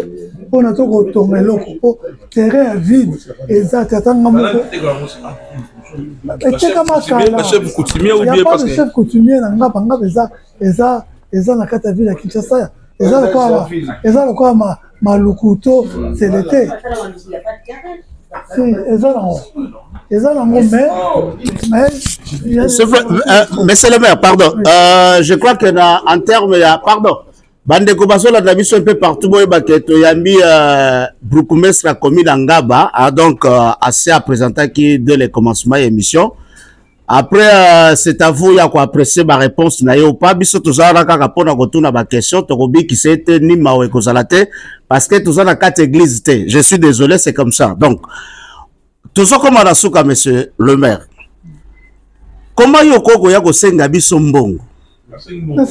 pour notre retourner loko terrain vide exact attends ngamoko. Et c'est comme ça là. Il y a pas de chef coutumier na ngaba eza na kata ville ya Kinshasa. Eza le quoi malukuto c'est l'été. Monsieur le maire, pardon. Je crois que en termes, pardon. Bande Kobaso la un peu partout. Yambi Broukoumès la commune d'Angaba a donc assez à présenter qui dès le commencement de l'émission. Après, c'est à vous, il y a quoi apprécier ma réponse. N'a yo pas biso tout ça, raka répondre à retour à ma question. Tokobi qui s'est ni mawe kozalate parce que tout ça dans quatre églises. Je suis désolé, c'est comme ça. Donc, tout ça comme on souka, monsieur le maire. Comment yoko goya go senga biso mbongo? Non,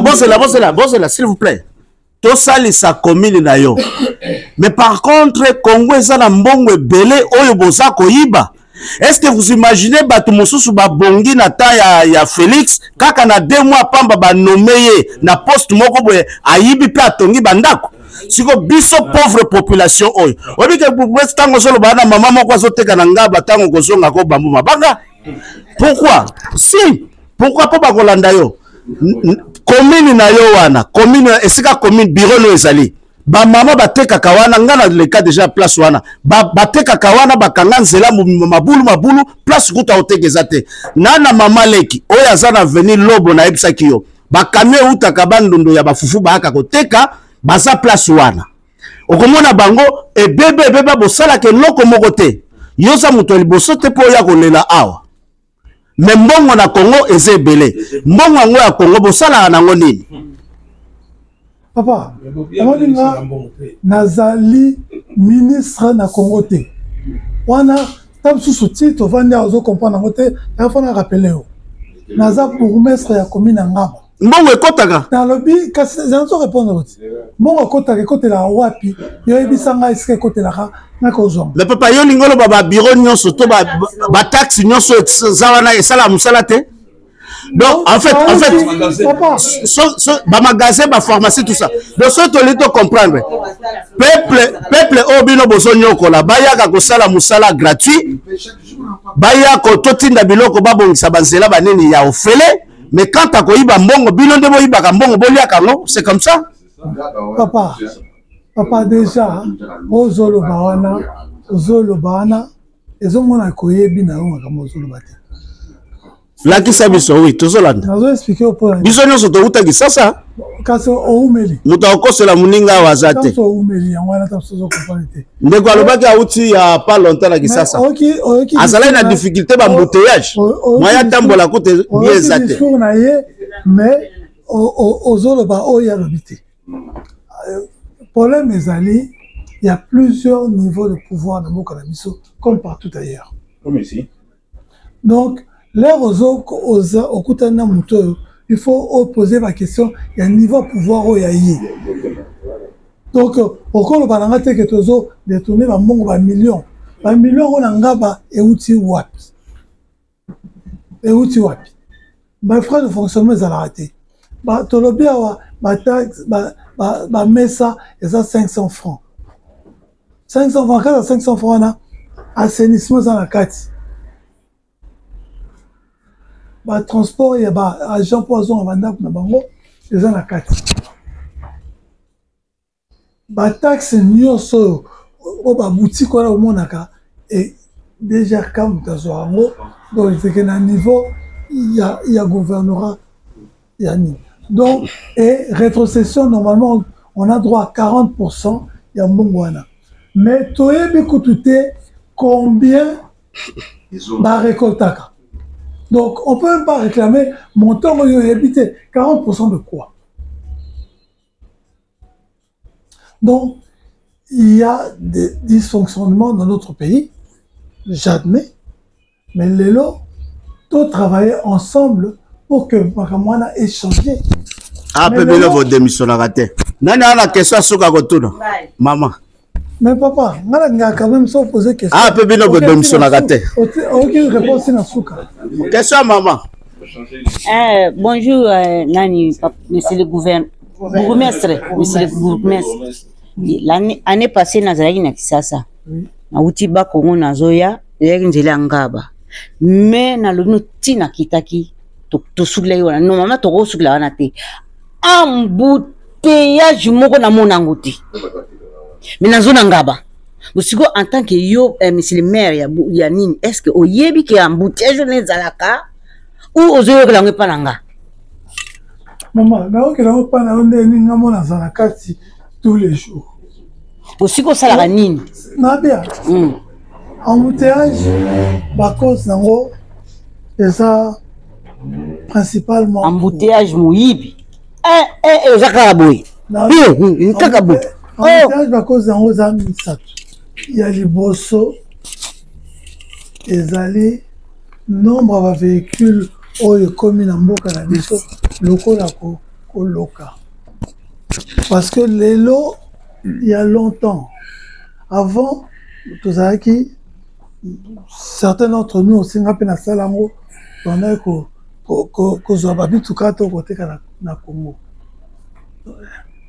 bon c'est là, s'il vous plaît. Tout ça, sa commune na yo. Mais par contre, Congo est na mbongo belé oyo boza koyiba. Est-ce que vous imaginez batu mosusu ba bongi na ta ya Félix kaka na 2 mois pamba ba nommé na poste moko boye ayibi pe atongi bandako siko biso pauvre population oyo obi ke pour tango solo bana mama moko azoteka na ngaba tango kozonga ko bambu mabanga pourquoi pas ba kolanda yo commune na yo wana commune esika commune bureau no ezali ba mama bateka kawana ngana le cas déjà place wana bateka kawana bakanga nzela mabulu place kuta otegeza te nana mama leki oya zana venir lobo na ebisaki yo bakame uta kabandondo ya bafufu baaka koteka baza place wana okomona bango ebebe bosalaka eloko moko te yoza moto ya liboso te mpo oya kolela awa me mbongo na Congo eza ebele mbongo yango ya Congo bosalaka nango nini papa amoninga nazali ministre na Congo te wana ta mosusu ti tovandi awa ozokomprendre yango te yafana rappele yo naza bourgmestre ya commune ya Ngaba mbongo ekotaka nalobi kasi zanzo répondre oti mbongo ekotaka ekotelaka wapi yoyebisa ngai esika ekotelaka nakozonga me papa yo lingi oloba babiro nyonso to bataxe nyonso eza wana esala mosala te donc en fait bamagasin bapharmacie tout ça donc so toli to comprendre peuple oyo bino bozonyokola bayaka kosala mosala gratuit bayaka totinda biloko babongisa banzela banini ya ofele mais quand akoyiba mbongo bino nde boyibaka mbongo boliaka yango c'est comme ça papa déjà ozoloba wana ezomona koyebi na yo makambo ozoloba te lakisa biso oui tozolanda nazoexplike opona biso nyonso toutaki sasa kasi oumeli moto akokosela moninga awa aza te oumeli yango wana taso ozokomprendre te ndeko alobaki awuti ya pas longtemps na kisasa azalaki na difficulté bambouteillage moya atambola kote bien eza te discours na ye mais ozoloba oyo alobi te problème ezali il y a plusieurs niveaux de pouvoir dans mboka na biso comme partout ailleurs comme ici donc l'air okutani na moto oyo il faut poser la question il y a un niveau de pouvoir oyo yaye donc okoloba nanga te ke tozo détourner bambongo bamillion oyo na Ngaba euti wapi bafrais de fonctionnement ezalaka te tolobi awa bamesa eza 500 francs 500 francs kaka 500 francs wana assainissement eza na kati transport ya agent mpo azonga bandako na bango eza na kati bataxe nyonso oyo o baboutique wana omonaka déjà ka moto azwa yango donc ezeke na niveau ya gouvernorat ya nini donc et rétrocession normalement on a droit à 40% ya mbongo wana mais toyebi kutu te combien barécoltaka. Donc, on ne peut même pas réclamer montant habité 40% de quoi. Donc, il y a des dysfonctionnements dans notre pays, j'admets, mais les lots doivent travailler ensemble pour que Makamwana ait changé. Ah, peut-être votre démission a raté. Non, non, la question est sur la retour. Maman. Mais papa, on a quand même sans poser question. Ah, peut-être votre démission a raté. Aucune réponse dans Souka. Question, maman. Bonjour, Nani, monsieur le bourgmestre, monsieur le bourgmestre. L'année passée, Nazaraki na Kisasa. Na Utiba Kongo Nazoya, Nzela Ngaba. Mais na lono tina kitaki to sugla yo normalement to go sugla wana te. Embouteillage moko na monanguti. Mais na zona Ngaba. Bosiko en tant que yo monsieur le maire ya nini, est-ce que oyebi ke embouteillage ne zalaka ou ozoyo ke lango pa nanga? Maman, na ke lango pa na onde ni ngamo na zalakati tous les jours. Bosiko sala nini? Na bien. Embouteillage, par cause nango, c'est ça principalement. Embouteillage mouibi. Zakaraboui. Kakabou. Embouteillage, par cause nango, ça il y a les bossos, les allées, nombre de véhicules, comme dans Mboka na biso, locaux la loca. Parce que les lots, il y a longtemps, avant, tout ça qui certains d'entre nous aussi n'ont pas na salango on a que zobabi tout cas côté na Congo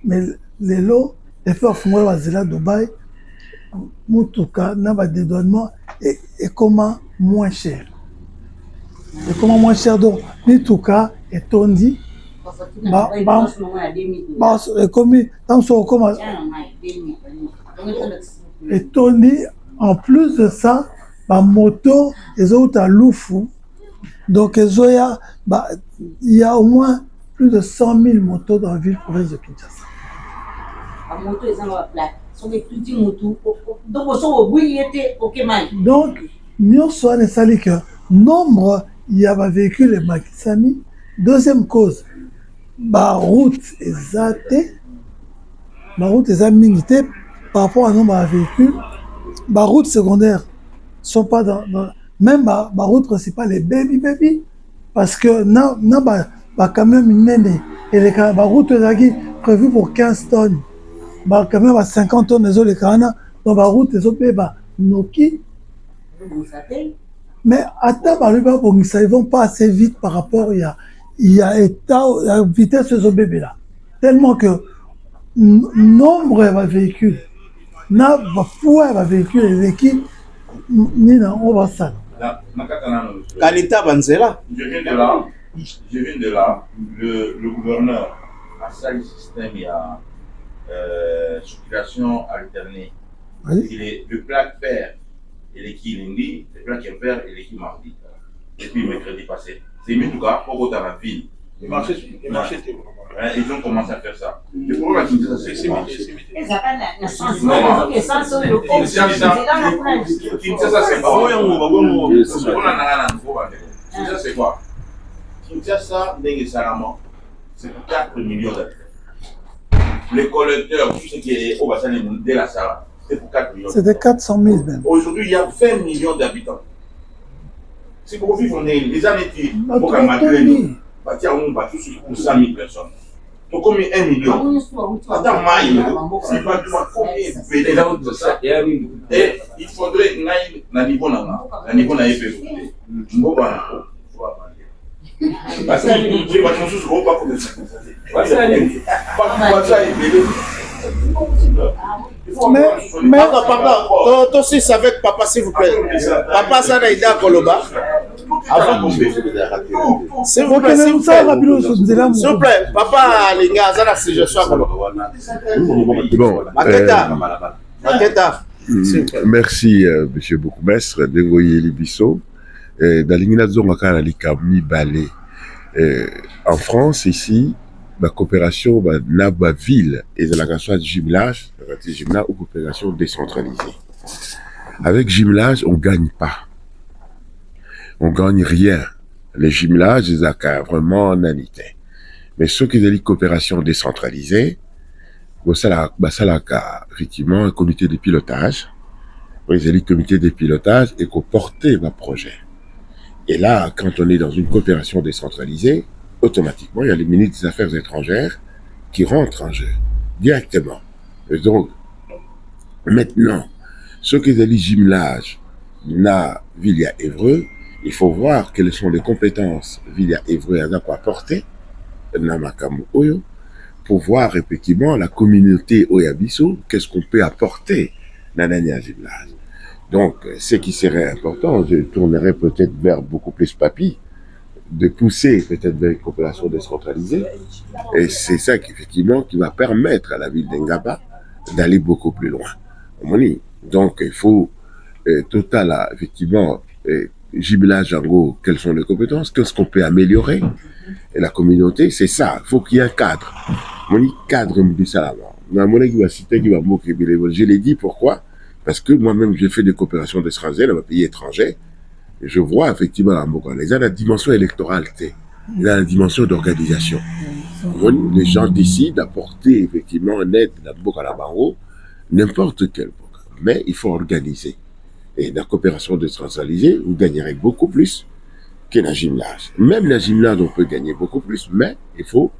mais les lots les faire fondre à Zela Dubaï mutuka na ba dédouanement et comment moins cher donc mutuka est tondi et comme tant so comme et tondi en plus de ça la moto, les autres à Loufou. Donc, il y a au moins plus de 100 000 motos dans la ville province de Kinshasa. La moto, Donc, nous sommes sali que nombre, il y a un véhicule et Makisami. Deuxième cause, la route est minité par rapport à nombre de véhicules. La route secondaire sont pas dans même la route principale est baby parce que quand même une et les la route est prévue pour 15 tonnes. Quand même 50 tonnes les canards dans la route les autres Noki. Mais attends, ils vont pas assez vite par rapport il y a la vitesse de bébés là. Tellement que nombre de véhicules, n'a pas poids de véhicules les équipes, ni dans on va ça. Kalita Banzela. Je viens de là. Le gouverneur a ça le système, il y a circulation alternée. Oui. Il est le plaque père et l'équipe lundi, le plaque impair et l'équipe mardi. Et puis mercredi passé. C'est mis tout cas pour dans la ville. Ils ont commencé à faire ça. Le problème c'est que c'est c'est quoi? Kinshasa, c'est 4 millions d'habitants. Les collecteurs, tout ce qui est au bassin de la salle, c'est pour 4 millions. C'était 400 000 même. Aujourd'hui, il y a 20 millions d'habitants. C'est pour vivre, on est les années qui vont malgré nous. On va tous pour 100 000 personnes. Donc, combien 1 million? Attends, c'est pas combien de ça. Et il faudrait un niveau na parce que j'ai pas de choses gros pas comme ça. Mais pardon, toi aussi avec papa s'il vous plaît. Papa ça n'a pas Koloba. Avant s'il vous plaît, s'il vous plaît, papa les gars, ça la suggestion Koloba. Bon, Maketa. Merci monsieur Bourgmestre de Goye Libiso. En France, ici, la coopération n'a pas ville et de la question de jumelage ou coopération décentralisée. Avec jumelage, on ne gagne pas. On ne gagne rien. Les jumelages, ils ont vraiment en unité. Mais ceux qui ont dit coopération décentralisée, ça effectivement un comité de pilotage. Ils ont dit comité de pilotage et qu'on portait le projet. Et là, quand on est dans une coopération décentralisée, automatiquement, il y a les ministres des Affaires étrangères qui rentrent en jeu, directement. Et donc, maintenant, ce qui est le jumelage, na Villa Évreux, il faut voir quelles sont les compétences Villa Évreux à quoi apporter, na Makamu Oyo, pour voir effectivement la communauté Oyabiso, qu'est-ce qu'on peut apporter dans le jumelage. Donc, ce qui serait important, je tournerais peut-être vers beaucoup plus papy, de pousser peut-être vers une coopération décentralisée. Et c'est ça effectivement qui va permettre à la ville d'Engaba d'aller beaucoup plus loin. Donc, il faut total, effectivement, jumelage en gros, quelles sont les compétences, qu'est-ce qu'on peut améliorer. Et la communauté, c'est ça, il faut qu'il y ait un cadre. Cadre, je l'ai dit, pourquoi? Parce que moi-même, j'ai fait des coopérations d'étrangers dans un pays étranger. Et je vois effectivement la dimension électorale, la dimension d'organisation. Les gens décident d'apporter effectivement une aide dans la Bango, n'importe quel. Mais il faut organiser. Et la coopération décentralisée, vous gagnerez beaucoup plus que la jumelage. Même la jumelage, on peut gagner beaucoup plus, mais il faut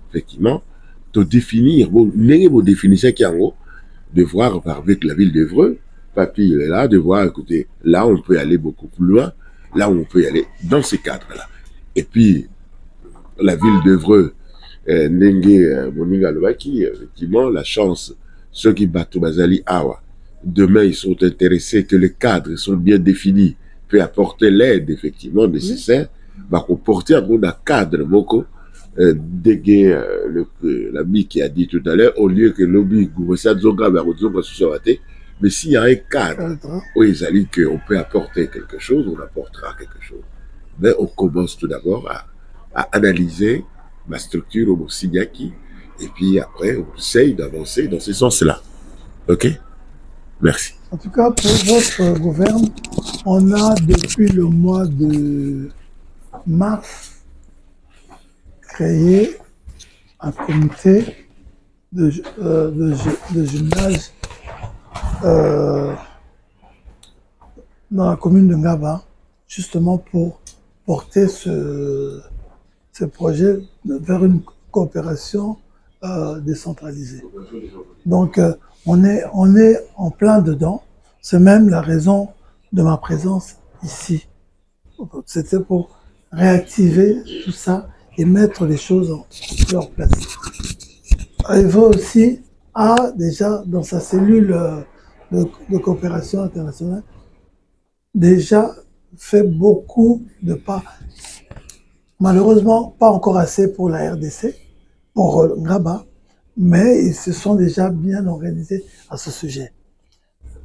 effectivement te définir, vos définitions qui en haut, de voir avec la ville d'Évreux, Papy il est là, de voir, écoutez, là on peut aller beaucoup plus loin, là on peut y aller dans ces cadres-là. Et puis, la ville d'Évreux, Nenge Moninga Lobaki, effectivement, la chance, ceux qui battent Bazali Awa, demain ils sont intéressés que les cadres sont bien définis, peut apporter l'aide effectivement nécessaire, va comporter un bon cadre, Moko, l'ami qui a dit tout à l'heure, au lieu que l'objet mais s'il y a un cadre où ils allaient qu'on peut apporter quelque chose, on apportera quelque chose. Mais on commence tout d'abord à analyser ma structure au Signaki, et puis après on essaye d'avancer dans ce sens-là. Ok? Merci. En tout cas, pour votre gouverne, on a depuis le mois de mars créé un comité de jumelage dans la commune de Ngaba, justement pour porter ce projet vers une coopération décentralisée. Donc, on est en plein dedans. C'est même la raison de ma présence ici. C'était pour réactiver tout ça et mettre les choses en leur place. Evo aussi a déjà, dans sa cellule de coopération internationale, déjà fait beaucoup de pas. Malheureusement, pas encore assez pour la RDC, pour Ngaba, mais ils se sont déjà bien organisés à ce sujet.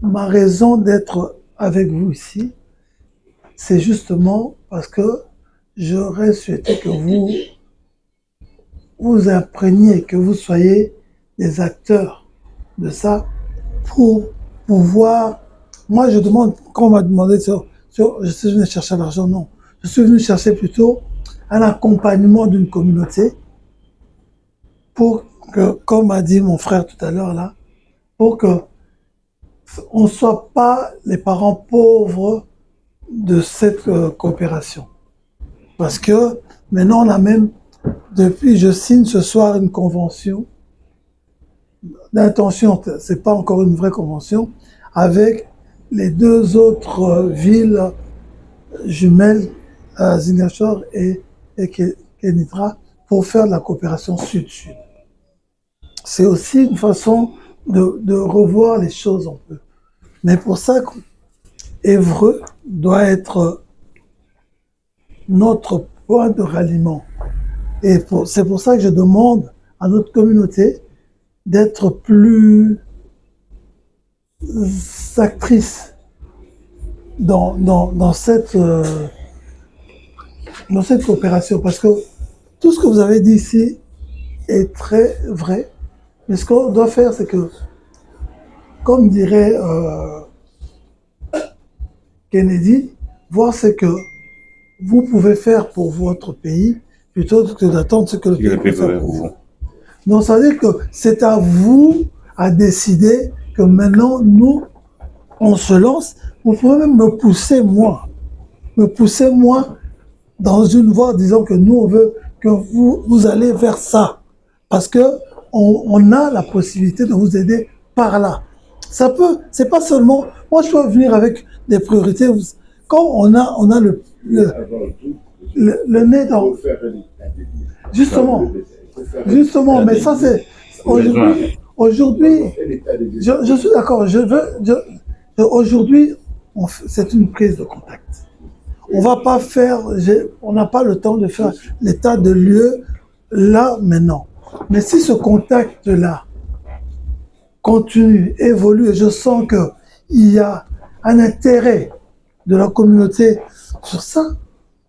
Ma raison d'être avec vous ici, c'est justement parce que j'aurais souhaité que vous imprégniez, que vous soyez des acteurs de ça pour pouvoir... Moi, je demande, quand on m'a demandé je suis venu chercher l'argent, non. Je suis venu chercher plutôt un accompagnement d'une communauté pour que, comme a dit mon frère tout à l'heure là, pour que on ne soit pas les parents pauvres de cette coopération. Parce que maintenant, on a même, depuis, je signe ce soir une convention d'intention, c'est pas encore une vraie convention, avec les deux autres villes jumelles, Ziguinchor et Kénitra, pour faire de la coopération sud-sud. C'est aussi une façon de revoir les choses un peu. Mais pour ça, Évreux doit être notre point de ralliement. Et c'est pour ça que je demande à notre communauté d'être plus actrice dans cette coopération. Parce que tout ce que vous avez dit ici est très vrai. Mais ce qu'on doit faire, c'est que, comme dirait Kennedy, voir ce que vous pouvez faire pour votre pays, plutôt que d'attendre ce que le pays peut faire pour vous. Donc, ça veut dire que c'est à vous à décider que maintenant, nous, on se lance. Vous pouvez même me pousser, moi, dans une voie disant que nous, on veut que vous allez vers ça. Parce que on a la possibilité de vous aider par là. Ça peut, c'est pas seulement, moi je peux venir avec des priorités. Quand on a le nez dans... Justement, mais ça c'est... Aujourd'hui, je suis d'accord, aujourd'hui, c'est une prise de contact. On va pas faire, on n'a pas le temps de faire l'état de lieu là, maintenant. Mais si ce contact-là continue, évolue, et je sens qu'il y a un intérêt de la communauté sur ça,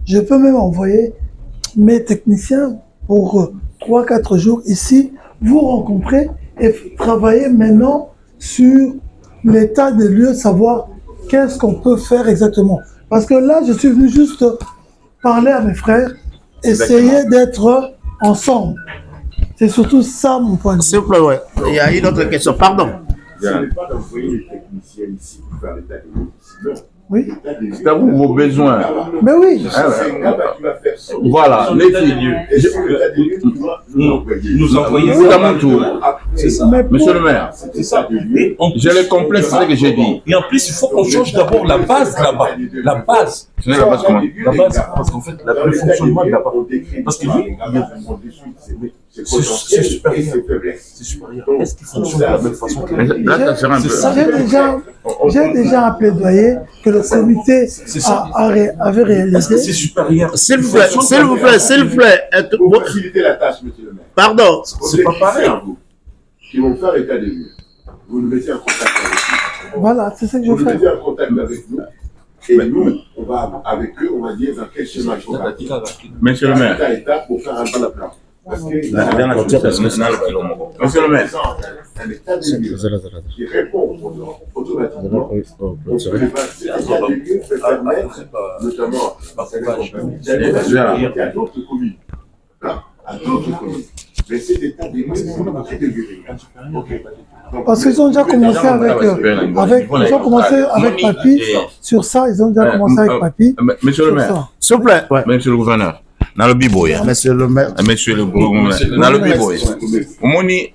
je peux même envoyer mes techniciens pour 3-4 jours ici, vous rencontrer et travailler maintenant sur l'état des lieux, savoir qu'est-ce qu'on peut faire exactement. Parce que là, je suis venu juste parler à mes frères, essayer d'être ensemble. C'est surtout ça mon point de vue. S'il vous plaît, ouais. Il y a une autre question, pardon. Vous n'allez pas d'envoyer les techniciens ici pour faire l'état des lieux. Oui. C'est à vous vos besoins. Mais oui. Voilà, l'état des lieux. Nous envoyer Vous à mon tour. C'est ça. Monsieur le maire, C'est ça. j'ai le complexe, c'est ce que j'ai dit. Et en plus, il faut qu'on change d'abord la base là-bas. La base. Ce n'est la base comment? La base, parce qu'en fait, le fonctionnement de là-bas. Parce que c'est supérieur. C'est supérieur. Est-ce qu'il fonctionne de la même façon que là, ça un peu. J'ai déjà un plaidoyer que le comité avait réalisé. C'est supérieur. S'il vous plaît. Pour faciliter la tâche, monsieur le maire. Pardon. C'est pas pareil. Qui vont faire l'état des lieux. Vous nous mettez en contact avec nous. Voilà, c'est ce que je Vous nous fais. mettez en contact avec nous. Et nous, on va avec eux, on va dire dans quel schéma il faut. Monsieur le maire, État pour faire un bon plan. Monsieur le maire. Parce qu'ils ont déjà commencé avec Papi sur ça, ils ont déjà commencé avec Papi. Monsieur le maire, s'il vous plaît. Monsieur le gouverneur, dans le biboy. Monsieur le maire. Monsieur le gouverneur, dans le biboy. Omoni,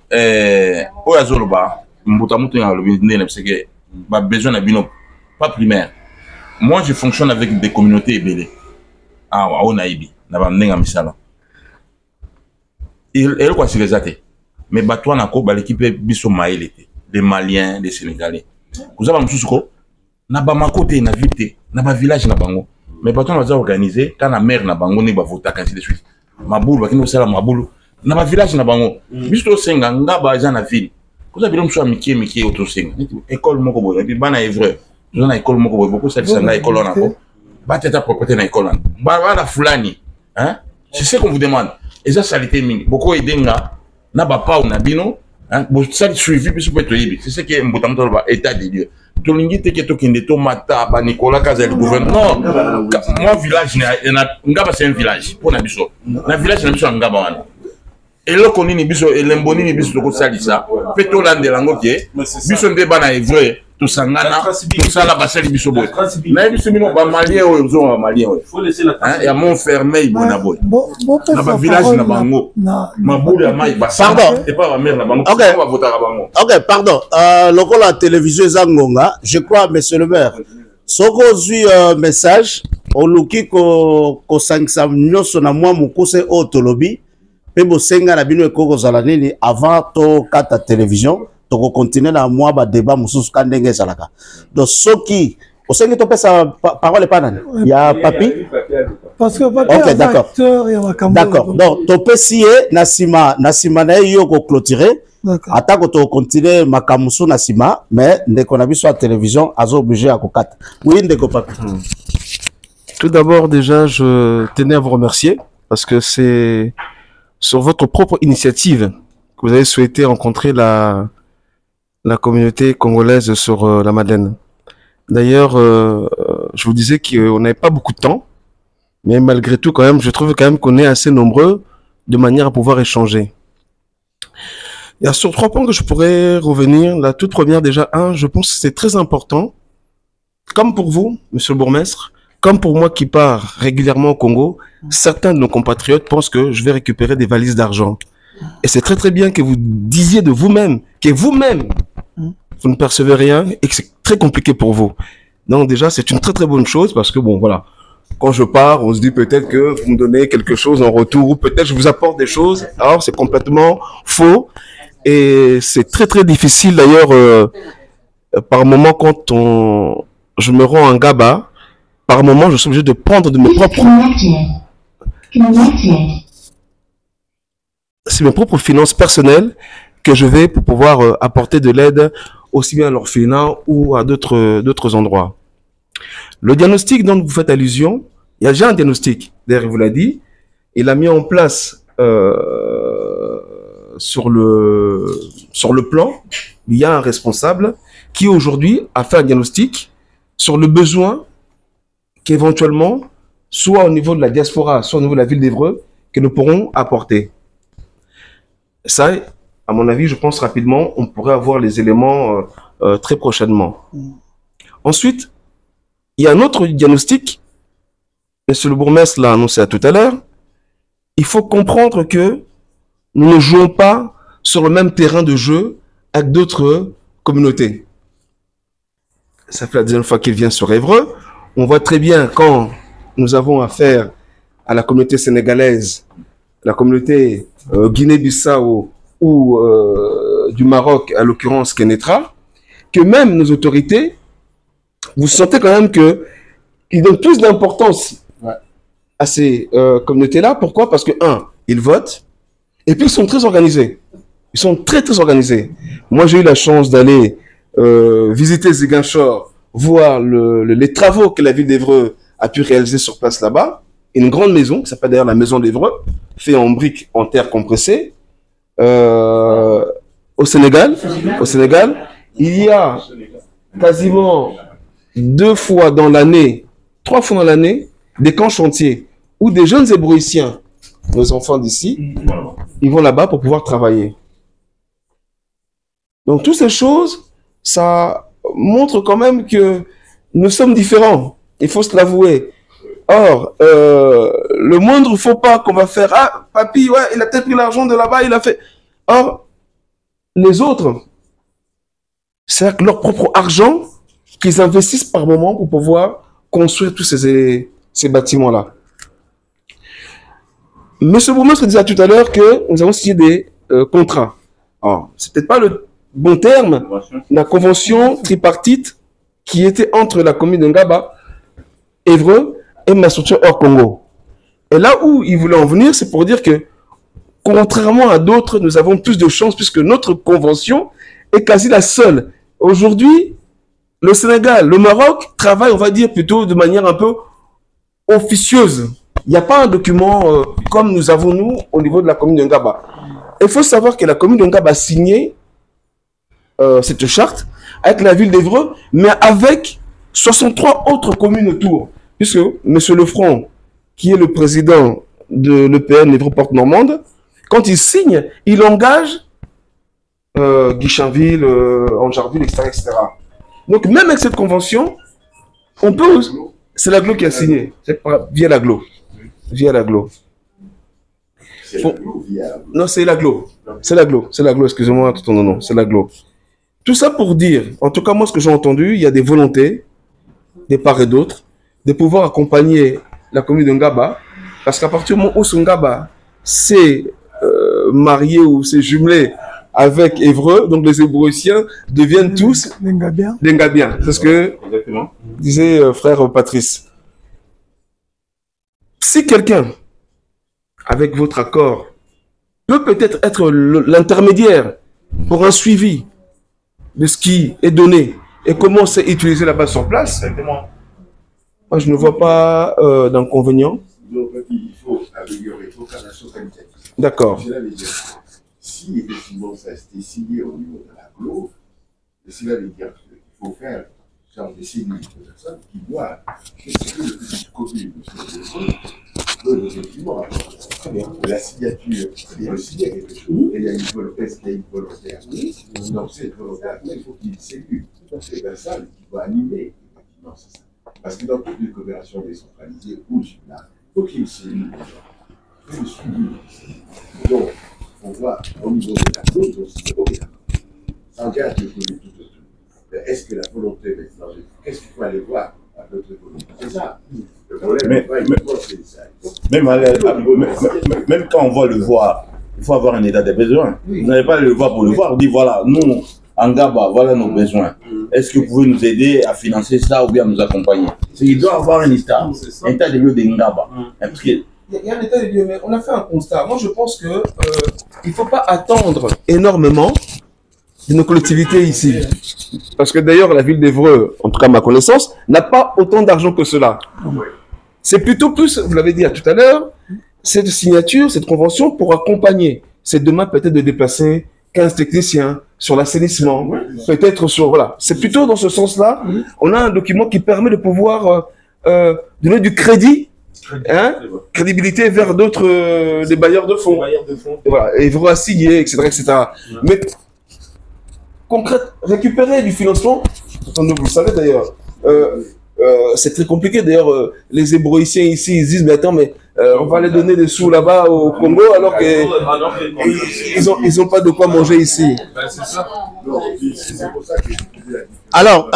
Oyazoloba, Mbutamutu dans le biboy, parce que besoin d'un pas primaire. Moi, je fonctionne avec des communautés ébélées. Ah, on a ibi, n'a pas misala. Et quoi, c'est exact. Mais batouan a quoi, l'équipe biso maïle, des Maliens, des Sénégalais. Vous avez un souci, n'a pas ma côté, n'a vite, n'a pas village, n'a pas ngo. Mais batouan va organiser quand la mère n'a pas ngo, n'est pas voté ainsi de suite. Ma boule, va qu'il nous ma boule, n'a pas village, n'a pas ngo. Bisto senga, n'a pas besoin de ville. Vous avez l'homme soit Mickey, auto senga. École moko, et puis bana évreux. Nous avons école moko, beaucoup ça dit ça école en encore. Bateta propriété dans école. Bah la fulani, hein? C'est ce qu'on vous demande. Et ça, ça a été mis. Beaucoup aidenga. N'a pas ou n'abino, hein, ça suivi puis peut être c'est ce qui est important dans l'état des lieux. Tout le monde qui est toqué de tomata, Nicolas Kazel, le gouvernement. Non, moi village, Ngaba c'est un village pour Nabiso. Un village Nabiso Ngaba. Et là qu'on y biso et l'emboni ni biso ko salisa. Peto lande lango qui est. Biso ndeba na evre. Tout sangana, tout ça là basali biso boy. Na biso mino ba malien o zo ba malien o. Hein, ya mon fermé bonaboy. Na ba village na bango. Ma boule ya mai ba. Pardon. Et pas ma mère na bango. On va voter à bango. OK, pardon. Local la télévision Zangonga, je crois monsieur le maire. Soko zui message au luki ko sangsa nyoso na mwa mukuse o tolobi. Pe bo senga na bino ekoko zala nini avant to kata télévision. To continuer na moi ba débat mususu kandenge salaka. Donc soki au sengi to pesa parole pas nan. Il y a Papi. Parce que Papi est acteur et d'accord. Donc to pesier na sima na yo ko clôturer. Attends to continuer makamusu na sima mais ndeko na biso à télévision azo obligé à kokata. Oui ndeko Papi. Tout d'abord déjà je tenais à vous remercier parce que c'est sur votre propre initiative que vous avez souhaité rencontrer la communauté congolaise sur la Madeleine. D'ailleurs, je vous disais qu'on n'avait pas beaucoup de temps, mais malgré tout, quand même, je trouve quand même qu'on est assez nombreux de manière à pouvoir échanger. Il y a sur 3 points que je pourrais revenir. La toute première, déjà, je pense que c'est très important, comme pour vous, monsieur le bourgmestre, comme pour moi qui pars régulièrement au Congo, certains de nos compatriotes pensent que je vais récupérer des valises d'argent. Et c'est très très bien que vous disiez de vous-même, que vous-même, vous ne percevez rien et que c'est très compliqué pour vous. Donc déjà, c'est une très très bonne chose parce que bon, voilà, quand je pars, on se dit peut-être que vous me donnez quelque chose en retour ou peut-être je vous apporte des choses. Alors c'est complètement faux et c'est très très difficile d'ailleurs par moment quand je me rends en Gaba, par moment je suis obligé de prendre de mes propres... C'est mes propres finances personnelles que je vais pour pouvoir apporter de l'aide aussi bien à l'orphelinat ou à d'autres endroits. Le diagnostic dont vous faites allusion, il y a déjà un diagnostic, d'ailleurs il vous l'a dit, il a mis en place sur le plan, il y a un responsable qui aujourd'hui a fait un diagnostic sur le besoin qu'éventuellement, soit au niveau de la diaspora, soit au niveau de la ville d'Évreux, que nous pourrons apporter. Ça, à mon avis, je pense rapidement, on pourrait avoir les éléments très prochainement. Ensuite, il y a un autre diagnostic, monsieur le bourgmestre l'a annoncé tout à l'heure, il faut comprendre que nous ne jouons pas sur le même terrain de jeu avec d'autres communautés. Ça fait la deuxième fois qu'il vient sur Évreux. On voit très bien quand nous avons affaire à la communauté sénégalaise, la communauté Guinée-Bissau ou du Maroc, à l'occurrence Kenetra, que même nos autorités, vous sentez quand même qu'ils donnent plus d'importance à ces communautés-là. Pourquoi? Parce que, ils votent, et puis ils sont très organisés. Ils sont très très organisés. Moi, j'ai eu la chance d'aller visiter Ziguinchor, voir les travaux que la ville d'Évreux a pu réaliser sur place là-bas. Une grande maison, qui s'appelle d'ailleurs la maison d'Évreux. fait en briques en terre compressée. Au Sénégal, il y a quasiment 2 fois dans l'année, 3 fois dans l'année, des camps chantiers où des jeunes hébroïciens, nos enfants d'ici, ils vont là-bas pour pouvoir travailler. Donc toutes ces choses, ça montre quand même que nous sommes différents. Il faut se l'avouer. Or, le moindre faux pas qu'on va faire, ah, papy, ouais, il a peut-être pris l'argent de là-bas, il a fait. Or, les autres, c'est leur propre argent qu'ils investissent par moment pour pouvoir construire tous ces bâtiments-là. Monsieur Bourgmestre disait tout à l'heure que nous avons signé des contrats. Alors, c'est peut-être pas le bon terme, la convention tripartite qui était entre la commune de Ngaba, Évreux et ma structure hors Congo. Et là où ils voulaient en venir, c'est pour dire que, contrairement à d'autres, nous avons plus de chance puisque notre convention est quasi la seule. Aujourd'hui, le Sénégal, le Maroc travaillent, on va dire, plutôt de manière un peu officieuse. Il n'y a pas un document comme nous avons, nous, au niveau de la commune de Ngaba. Il faut savoir que la commune de Ngaba a signé cette charte avec la ville d'Évreux, mais avec 63 autres communes autour. Puisque M. Lefranc, qui est le président de l'EPN Évreux-Porte-Normande, quand il signe, il engage Guichinville, Angerville, etc., etc. Donc même avec cette convention, on peut... C'est l'AGLO qui a signé, via l'AGLO. Via l'AGLO. Non, c'est l'AGLO. C'est l'AGLO, excusez-moi, non, c'est l'AGLO. Tout ça pour dire, en tout cas moi ce que j'ai entendu, il y a des volontés, des part et d'autres, de pouvoir accompagner la commune de Ngaba, parce qu'à partir du moment où Ngaba s'est marié ou s'est jumelé avec Évreux, donc les Hébroïciens deviennent tous des Ngabiens. C'est ce que disait frère Patrice. Si quelqu'un, avec votre accord, peut peut-être être l'intermédiaire pour un suivi de ce qui est donné et comment c'est utilisé là-bas sur place, moi je ne vois pas d'inconvénient. Donc il faut améliorer l'opération qualitative. D'accord. Si effectivement ça a été signé au niveau de la GLO, cela veut dire qu'il faut faire genre des cellules de personnes qui doivent essayer le plus commune de effectivement la signature, il faut signer quelque chose, et il y a une volonté, est-ce qu'il y a une volonté à venir? Donc cette volonté à venir, il faut qu'il y ait une cellule, c'est bien ça qui doit animer, effectivement, c'est ça. Parce que dans toutes les coopérations décentralisées ou gymnase, il faut qu'il y ait une cellule, il faut le suivi. Donc, on voit au niveau de la clause, donc c'est ok, ça engage le commun tout autour. Mais est-ce que la volonté maintenant, qu'est-ce qu'il faut aller voir à notre commun? C'est ça. Le problème, même quand on va le voir, il faut avoir un état des besoins. Vous n'allez pas le voir pour le voir, on dit voilà, nous, en Ngaba, voilà nos besoins. Est-ce que vous pouvez nous aider à financer ça ou bien nous accompagner? Il doit avoir un état des lieux de Ngaba. Il y a un état des lieux, mais on a fait un constat. Moi, je pense que il ne faut pas attendre énormément de nos collectivités ici. Parce que d'ailleurs, la ville d'Évreux, en tout cas à ma connaissance, n'a pas autant d'argent que cela. C'est plutôt plus, vous l'avez dit tout à l'heure, cette signature, cette convention pour accompagner. C'est demain peut-être de déplacer 15 techniciens sur l'assainissement, peut-être sur... Voilà. C'est plutôt dans ce sens-là. On a un document qui permet de pouvoir donner du crédit, hein, crédibilité vers d'autres des bailleurs de fonds. Voilà, et vous assigner, etc., etc. Mais concrètement, récupérer du financement, vous le savez d'ailleurs, c'est très compliqué. D'ailleurs, les Hébroïciens ici, ils disent, mais attends, mais on va aller donner des sous là-bas au Congo alors qu'ils n'ont pas de quoi manger ici. Alors,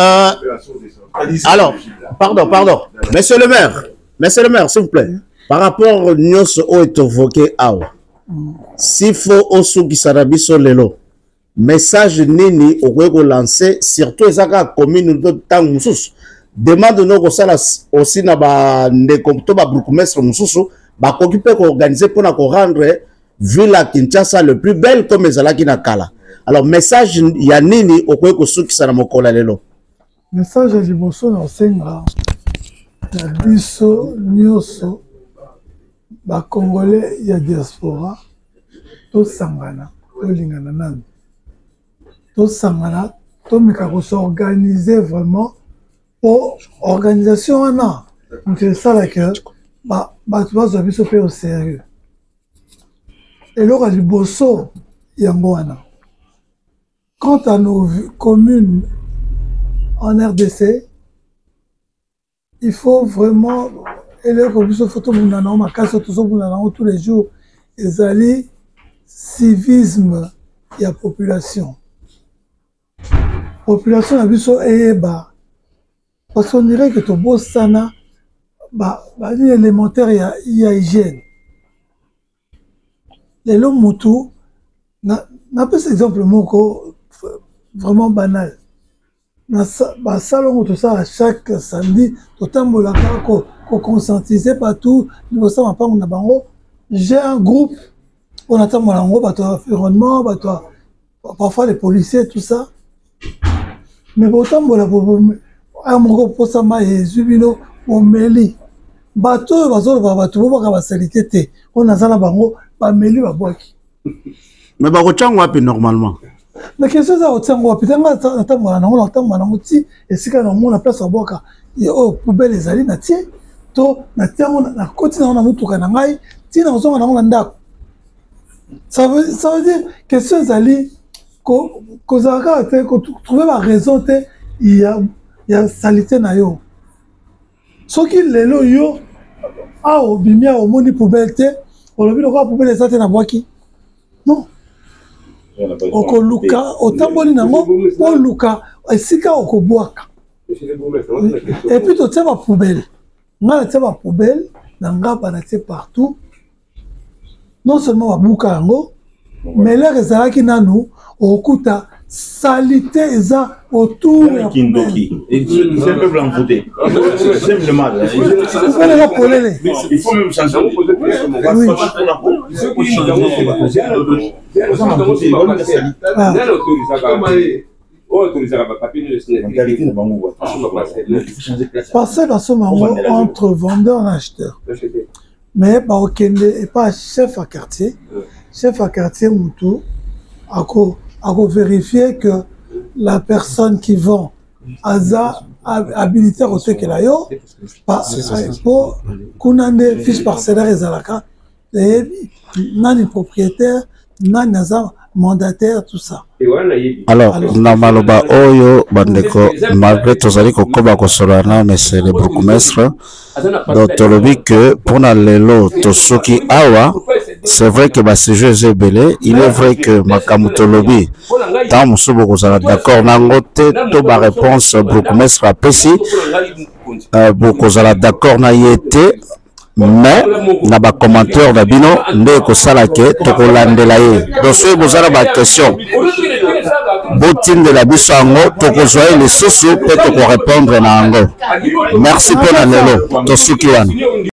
pardon. Monsieur le maire, s'il vous plaît. Par rapport aux news qui est évoqué, s'il faut aussi qui s'arabiso lelo, message nini au quoi lancer, surtout les accords communs de temps musus. Demande nous aussi na ba ndeko ba bourgmestre mususu ba occuper ko organiser pour rendre ville Kinshasa le plus belle comme ezalaki na kala. Alors message ya nini okwe ko sukisa na mokola lelo. Message ya liboso na senga na biso nyonso ba Congolais ya diaspora to sangana to lingana nani to sangana to meka ko s'organiser vraiment pour organisation wana c'est ça là que ba tu vas biso pe au sérieux et là liboso yango wana quant à nos communes en RDC il faut vraiment élève biso photo munana ma casse tout ça munana tous les jours ezali civisme ya population na biso eyeba parce qu'on dirait que to bosana ba ni élémentaire ya hygiène lelo mutu na pese exemple moko vraiment banal na ba salon tout ça à chaque samedi to tambola ko conscientiser partout nous ça pas na bango j'ai un groupe on attend mon bateau environnement bateau parfois les policiers tout ça mais autant voilà pour mon groupe pour ça mais zubino au meli bateau bateau bateau ba salité on a ça na bango ba meli ba boaki mais ba kochango wapi normalement mais question ça kochango wapi tanga attend mon outil et si quand on a place à boaka et oh poubelle les ali na tie to na tiango na koti na mutuka na ngai tina ozonga na ndako. Ça veut dire question zali kozaka te ko trouver la raison te il y a salité na yo soki lelo yo a obimia o moni poubelle te o lobi ko poubelle ça te na boaki non oko luka otamboli nango o luka esika oko boaka et puis to tsaba poubelle ngala tsaba poubelle na ngaba na tse partout non seulement babuka yango mais l'air ezalaki nanu okuta salité eza autour ya Kindoki et c'est un peu blanc voté c'est le mal il faut même changer passer dans ce moment entre vendeur et acheteur. Mais Baokende n'est pas chef à quartier. Chef à quartier, Moutou, à vérifier que la personne qui vend Aza habilité au Tekelayo, pour qu'on ait des fiches parcellaires et Zalaka, nani propriétaire, nani mandataire, tout ça. Alors, Namaloba Oyo, Bandeko, malgré tozali kokoba kosolana, monsieur le bourgmestre, donc tolobi que pour na lelo tosoki awa, c'est vrai que ba sujet est belé, il est vrai que makamutolobi, tant musubo kozala d'accord nangote to ba réponse bourgmestre apesi, bokozala d'accord na yete. Mais na ba commentaire na bino nde ko sala ke to ko landela ye donc so bozala ba question botin de la biso ango to ko zoye le soso pe to ko répondre na ango merci pour na lelo to suki wana